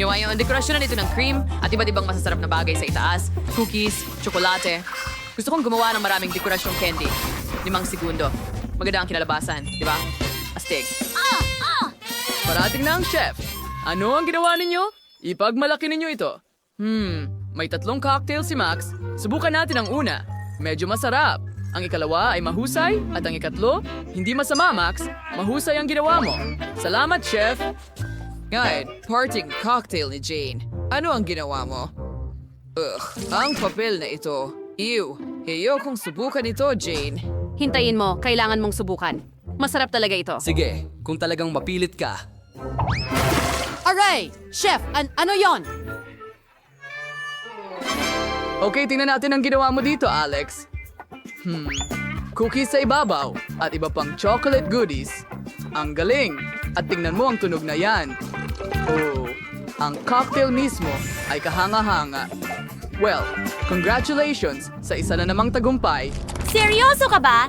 Ngayon yung dekorasyonan ito ng cream at iba't ibang masasarap na bagay sa itaas, cookies, tsokolate. Gusto kong gumawa ng maraming dekorasyong candy. 5 segundo. Maganda ang kinalabasan, di ba? Astig. Parating na ang chef. Ano ang ginawa ninyo? Ipagmalaki ninyo ito. May 3 cocktail si Max. Subukan natin ang una. Medyo masarap. Ang ikalawa ay mahusay at ang ikatlo, hindi masama, Max. Mahusay ang ginawa mo. Salamat, Chef. Ngayon, parting cocktail ni Jane. Ano ang ginawa mo? Ang papel na ito. Ew, ayokong subukan ito, Jane. Hintayin mo, kailangan mong subukan. Masarap talaga ito. Sige, kung talagang mapilit ka. Aray! Chef, ano yon? Okay, tingnan natin ang ginawa mo dito, Alex. Cookies sa ibabaw at iba pang chocolate goodies. Ang galing! At tingnan mo ang tunog na yan. Oh, ang cocktail mismo ay kahanga-hanga. Well, congratulations sa isa na namang tagumpay. Seryoso ka ba?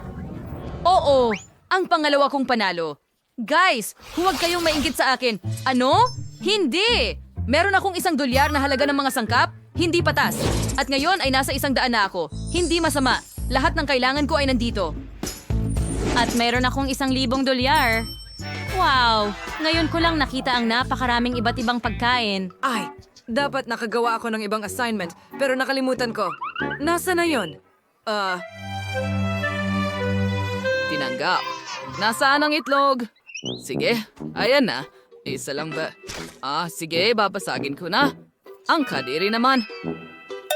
Oo, ang pangalawa kong panalo. Guys, huwag kayong mainggit sa akin. Ano? Hindi! Meron akong $1 na halaga ng mga sangkap, hindi patas. At ngayon ay nasa $100 na ako. Hindi masama. Lahat ng kailangan ko ay nandito. At meron akong $1,000. Wow! Ngayon ko lang nakita ang napakaraming iba't ibang pagkain. Ay, dapat nakagawa ako ng ibang assignment, pero nakalimutan ko. Nasa na yon? Tinanggap. Nasaan ang itlog? Sige, ayan na. Isa lang ba? Sige, babasagin ko na. Ang kadiri naman.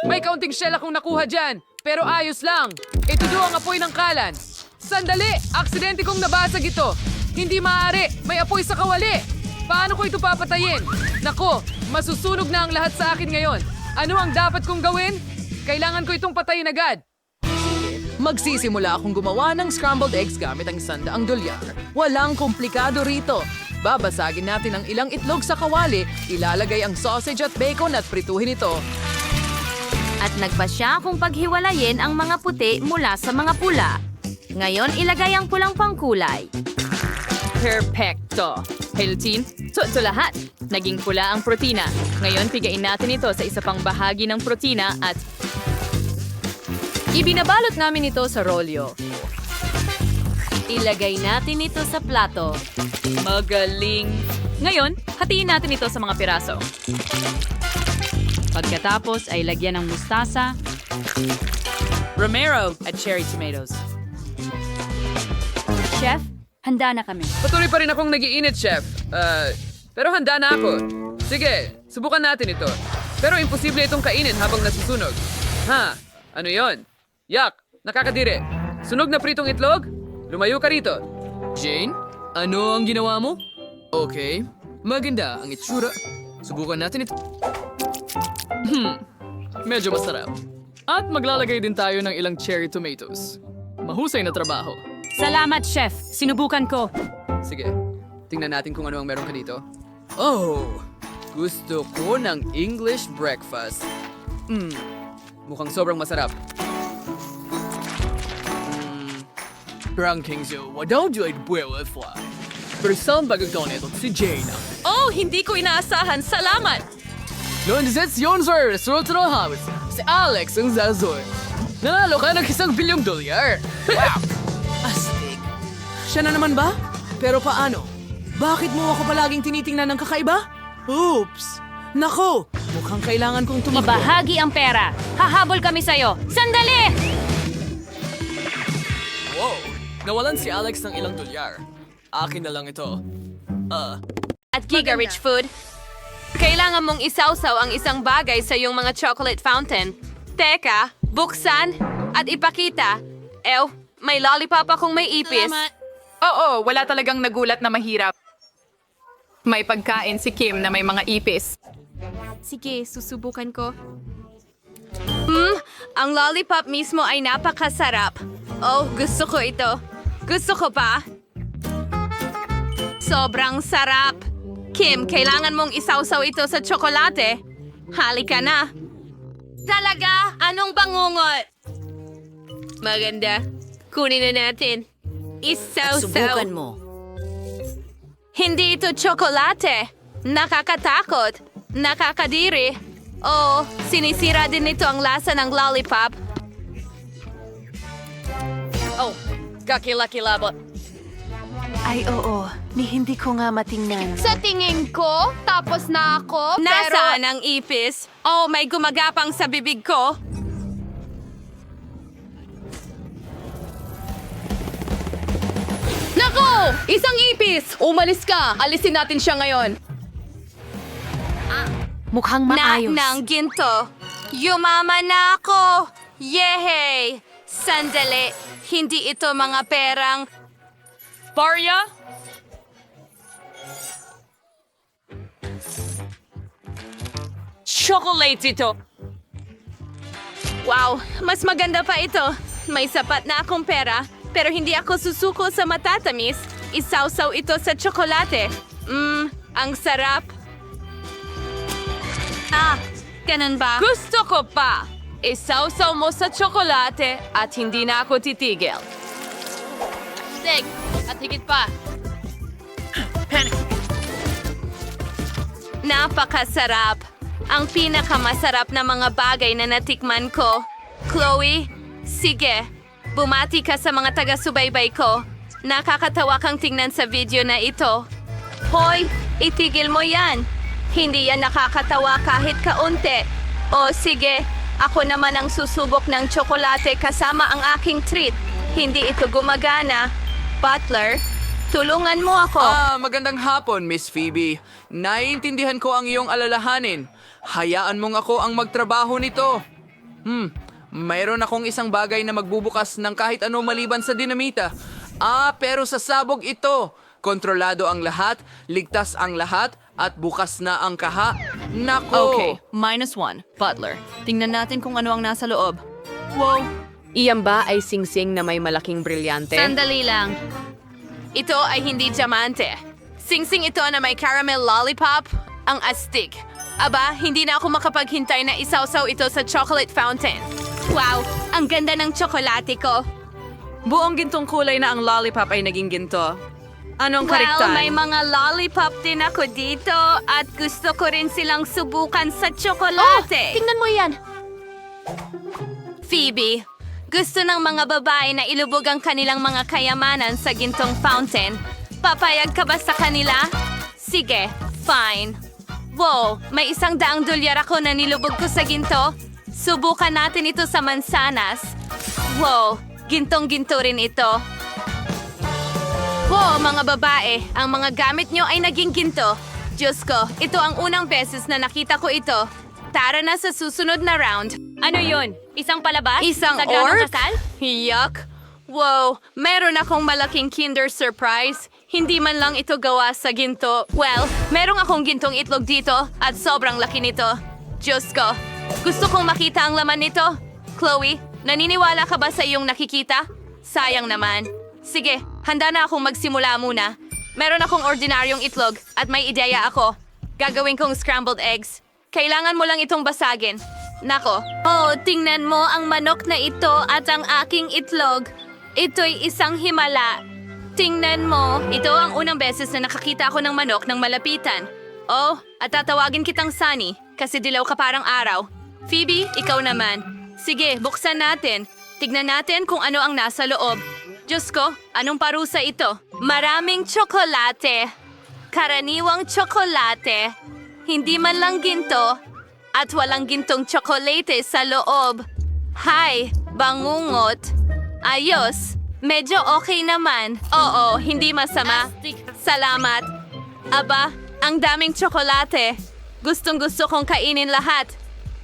May kaunting shell akong nakuha dyan, pero ayos lang. Itudo ang apoy ng kalan. Sandali! Aksidente kong nabasag ito. Hindi maaari. May apoy sa kawali. Paano ko ito papatayin? Nako, masusunog na ang lahat sa akin ngayon. Ano ang dapat kong gawin? Kailangan ko itong patayin agad. Magsisimula akong gumawa ng scrambled eggs gamit ang $100. Walang komplikado rito. Babasagin natin ang ilang itlog sa kawali, ilalagay ang sausage at bacon at prituhin ito. At nagpasya kung paghiwalayin ang mga puti mula sa mga pula. Ngayon, ilagay ang pulang pangkulay. Perfecto! Healthy, ito lahat. Naging pula ang protina. Ngayon, pigain natin ito sa isa pang bahagi ng protina at ibinabalot namin ito sa rolyo. Ilagay natin ito sa plato. Magaling! Ngayon, hatiin natin ito sa mga piraso. Pagkatapos ay lagyan ng mustasa, romero at cherry tomatoes. Chef, handa na kami. Patuloy pa rin akong nag-iinit, Chef. Pero handa na ako. Sige, subukan natin ito. Pero imposible itong kainin habang nasusunog. Ano yon? Yak! Nakakadiri. Sunog na pritong itlog? Lumayo ka rito. Jane, ano ang ginawa mo? Okay. Maganda ang itsura. Subukan natin ito. Medyo masarap. At maglalagay din tayo ng ilang cherry tomatoes. Mahusay na trabaho. Salamat, Chef. Sinubukan ko. Sige, tingnan natin kung ano ang meron ka dito. Oh, gusto ko ng English breakfast. Mukhang sobrang masarap. Ranking Zoo, don't you eat buwel fly? Pero saan bagagdaw nito si Jane? Oh, hindi ko inaasahan. Salamat! Lunzets yun, sir! Resulta ng habit. Si Alex ang zazoy. Nanalo ka ng $1 bilyong. Wow! Astig. Siya na naman ba? Pero paano? Bakit mo ako palaging tinitingnan ng kakaiba? Oops! Nako! Mukhang kailangan kong tumakbo. Ibahagi ang pera. Hahabol kami sa'yo. Sandali! Wow! Nawalan si Alex ng $1. Akin na lang ito. At Giga Rich Food, kailangan mong isawsaw ang isang bagay sa iyong mga chocolate fountain. Teka, buksan at ipakita. May lollipop akong may ipis. Oo, wala talagang nagulat na mahirap. May pagkain si Kim na may mga ipis. Sige, susubukan ko. Ang lollipop mismo ay napakasarap. Oh, gusto ko ito. Gusto ko pa. Sobrang sarap. Kim, kailangan mong isawsaw ito sa tsokolate. Halika na. Talaga? Anong bangungot? Maganda. Kunin na natin. Isawsaw. Subukan mo. Hindi ito tsokolate. Nakakatakot. Nakakadiri. Oh, sinisira din nito ang lasa ng lollipop. Oh, kakilakilabot. Ay, oo. Hindi ko nga matingnan. Sa tingin ko, tapos na ako, Nasaan ang ipis? Oh, may gumagapang sa bibig ko. Isang ipis! Umalis ka! Alisin natin siya ngayon. Mukhang maayos. ng ginto. Yumaman na ako! Yehey! Sandali, hindi ito mga perang... Barya? Chocolate ito. Wow, mas maganda pa ito. May sapat na akong pera, pero hindi ako susuko sa matatamis. Isawsaw ito sa tsokolate. Ang sarap. Ganun ba? Gusto ko pa. Isawsaw mo sa tsokolate at hindi na ako titigil. Sig, at higit pa. Napakasarap. Ang pinakamasarap na mga bagay na natikman ko. Chloe, sige, bumati ka sa mga taga-subaybay ko. Nakakatawa kang tingnan sa video na ito. Hoy, itigil mo yan. Hindi yan nakakatawa kahit kaunti. O sige, ako naman ang susubok ng tsokolate kasama ang aking treat. Hindi ito gumagana. Butler, tulungan mo ako. Magandang hapon, Miss Phoebe. Naiintindihan ko ang iyong alalahanin. Hayaan mong ako ang magtrabaho nito. Mayroon akong isang bagay na magbubukas ng kahit ano maliban sa dinamita. Pero sa sabog ito. Kontrolado ang lahat, ligtas ang lahat, at bukas na ang kaha. Nako! Okay, -1. Butler, tingnan natin kung ano ang nasa loob. Wow! Iyan ba ay singsing na may malaking brilyante? Sandali lang. Ito ay hindi diamante. Singsing ito na may caramel lollipop, ang astig. Aba, hindi na ako makapaghintay na isawsaw ito sa chocolate fountain. Wow, ang ganda ng tsokolate ko. Buong gintong kulay na ang lollipop ay naging ginto. Anong Well, kariktan? may mga lollipop din ako dito at gusto ko rin silang subukan sa tsokolate. Tingnan mo yan. Phoebe, gusto ng mga babae na ilubog ang kanilang mga kayamanan sa gintong fountain. Papayag ka ba sa kanila? Sige, fine. Wow, may $100 ako na nilubog ko sa ginto. Subukan natin ito sa mansanas. Wow, gintong-ginto rin ito. Wow, mga babae, ang mga gamit nyo ay naging ginto. Diyos ko, ito ang unang beses na nakita ko ito. Tara na sa susunod na round. Ano yun? Isang palabas? Isang Sagradong orc? kasal? Yuck! Wow, meron akong malaking Kinder Surprise. Hindi man lang ito gawa sa ginto. Well, merong akong gintong itlog dito at sobrang laki nito. Diyos ko, gusto kong makita ang laman nito. Chloe, naniniwala ka ba sa iyong nakikita? Sayang naman. Sige, handa na akong magsimula muna. Meron akong ordinaryong itlog at may ideya ako. Gagawin kong scrambled eggs. Kailangan mo lang itong basagin. Nako. Oh, tingnan mo ang manok na ito at ang aking itlog. Ito'y isang himala. Tingnan mo. Ito ang unang beses na nakakita ako ng manok ng malapitan. Oh, at tatawagin kitang Sunny kasi dilaw ka parang araw. Phoebe, ikaw naman. Sige, buksan natin. Tignan natin kung ano ang nasa loob. Diyos ko, anong parusa ito? Maraming tsokolate. Karaniwang tsokolate. Hindi man lang ginto. At walang gintong tsokolate sa loob. Hay, bangungot. Ayos. Medyo okay naman. Oo, hindi masama. Salamat. Aba, ang daming tsokolate. Gustong-gusto kong kainin lahat.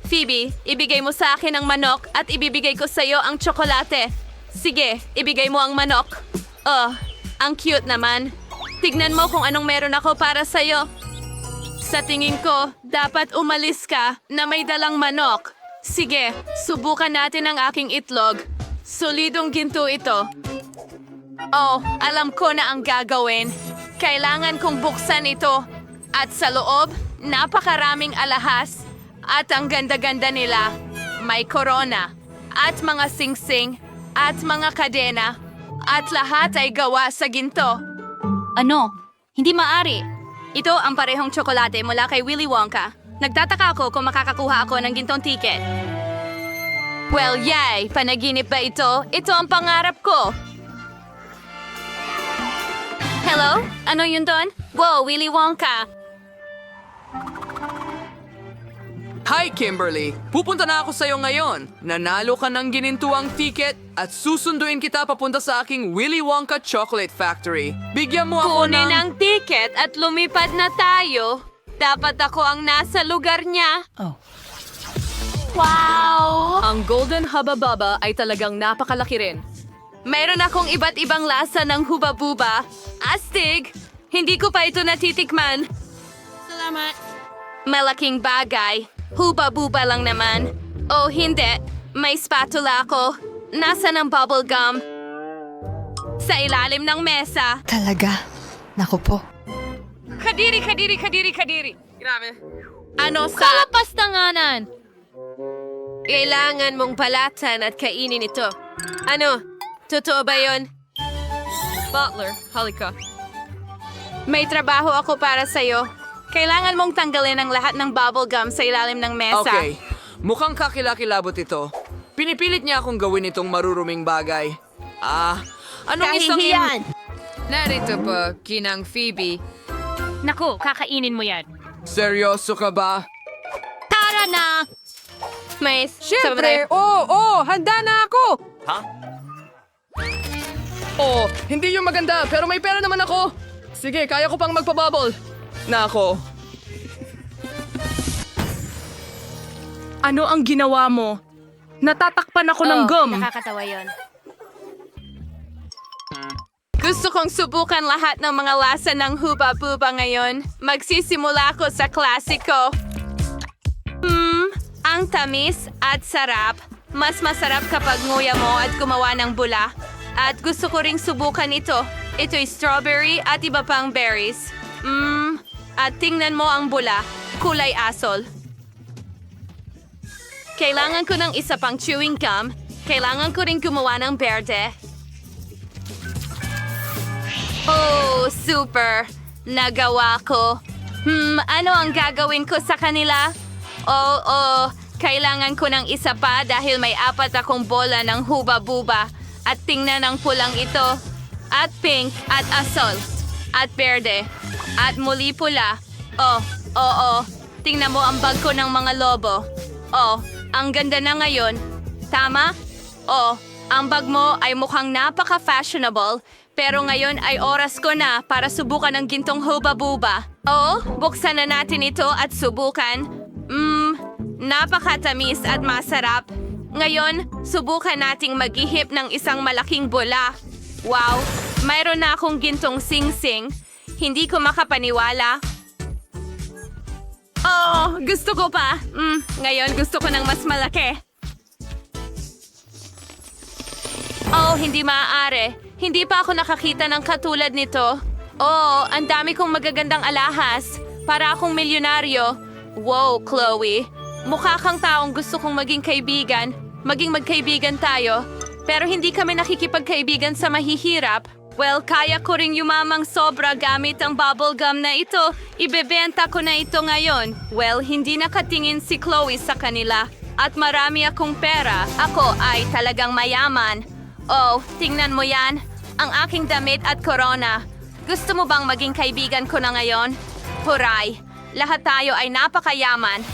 Phoebe, ibigay mo sa akin ang manok at ibibigay ko sa iyo ang tsokolate. Sige, ibigay mo ang manok. Oh, ang cute naman. Tignan mo kung anong meron ako para sa iyo. Sa tingin ko, dapat umalis ka na may dalang manok. Sige, subukan natin ang aking itlog. Solidong ginto ito. Oh, alam ko na ang gagawin. Kailangan kong buksan ito. At sa loob, napakaraming alahas. At ang ganda-ganda nila. May korona. At mga singsing. At mga kadena. At lahat ay gawa sa ginto. Ano? Hindi maari. Ito ang parehong tsokolate mula kay Willy Wonka. Nagtataka ako kung makakakuha ako ng gintong ticket. Well, yay! Panaginip ba ito? Ito ang pangarap ko. Hello? Ano yun doon? Wow, Willy Wonka. Hi, Kimberly! Pupunta na ako sa'yo ngayon. Nanalo ka ng ginintuang ticket at susunduin kita papunta sa aking Willy Wonka Chocolate Factory. Bigyan mo ako Kunin ang ticket at lumipad na tayo. Dapat ako ang nasa lugar niya. Wow! Ang Golden Hubba Bubba ay talagang napakalaki rin. Mayroon akong iba't ibang lasa ng huba-buba. Astig! Hindi ko pa ito natitikman. Salamat. Malaking bagay. Huba-buba lang naman. Oh, hindi. May spatula ako. Nasaan ang bubble gum? Sa ilalim ng mesa. Talaga? Naku po. Kadiri! Grabe. Ano sa... Kalapastanganan! Kailangan mong balatan at kainin ito. Ano? Totoo ba yun? Butler, halika. May trabaho ako para sa'yo. Kailangan mong tanggalin ang lahat ng bubble gum sa ilalim ng mesa. Okay, mukhang kakilakilabot ito. Pinipilit niya akong gawin itong maruruming bagay. Anong isang... Narito po, Ginang Phoebe. Naku, kakainin mo yan. Seryoso ka ba? Tara na! Mais, Siyempre! Handa na ako! Hindi yung maganda, pero may pera naman ako. Sige, kaya ko pang magpabubble. Nako, Ano ang ginawa mo? Natatakpan ako ng gum. Nakakatawa yun. Gusto kong subukan lahat ng mga lasa ng huba-buba ngayon. Magsisimula ako sa klasiko. Ang tamis at sarap. Mas masarap kapag nguya mo at gumawa ng bula. At gusto ko ring subukan ito. Ito'y strawberry at iba pang berries. At tingnan mo ang bula. Kulay asol. Kailangan ko ng isa pang chewing gum. Kailangan ko ring gumawa ng berde. Oh, super! Nagawa ko. Ano ang gagawin ko sa kanila? Kailangan ko ng isa pa dahil may 4 akong bola ng huba-buba. At tingnan ang pulang ito. At pink, at asol, at berde, at muli pula. Tingnan mo ang bag ko ng mga lobo. Ang ganda na ngayon. Tama? Ang bag mo ay mukhang napaka-fashionable. Pero ngayon ay oras ko na para subukan ang gintong huba-buba. Buksan na natin ito at subukan. Napakatamis at masarap. Ngayon, subukan nating maghihip ng isang malaking bula. Wow! Mayroon na akong gintong sing-sing. Hindi ko makapaniwala. Gusto ko pa. Ngayon gusto ko ng mas malaki. Hindi maaari. Hindi pa ako nakakita ng katulad nito. Ang dami kong magagandang alahas. Para akong milyonaryo. Wow, Chloe. Mukha kang taong gusto kong maging kaibigan. Maging magkaibigan tayo. Pero hindi kami nakikipagkaibigan sa mahihirap. Well, kaya ko ring yumamang sobra gamit ang bubblegum na ito. Ibebenta ko na ito ngayon. Well, hindi nakatingin si Chloe sa kanila. At marami akong pera. Ako ay talagang mayaman. Tingnan mo yan. Ang aking damit at corona. Gusto mo bang maging kaibigan ko na ngayon? Huray! Lahat tayo ay napakayaman.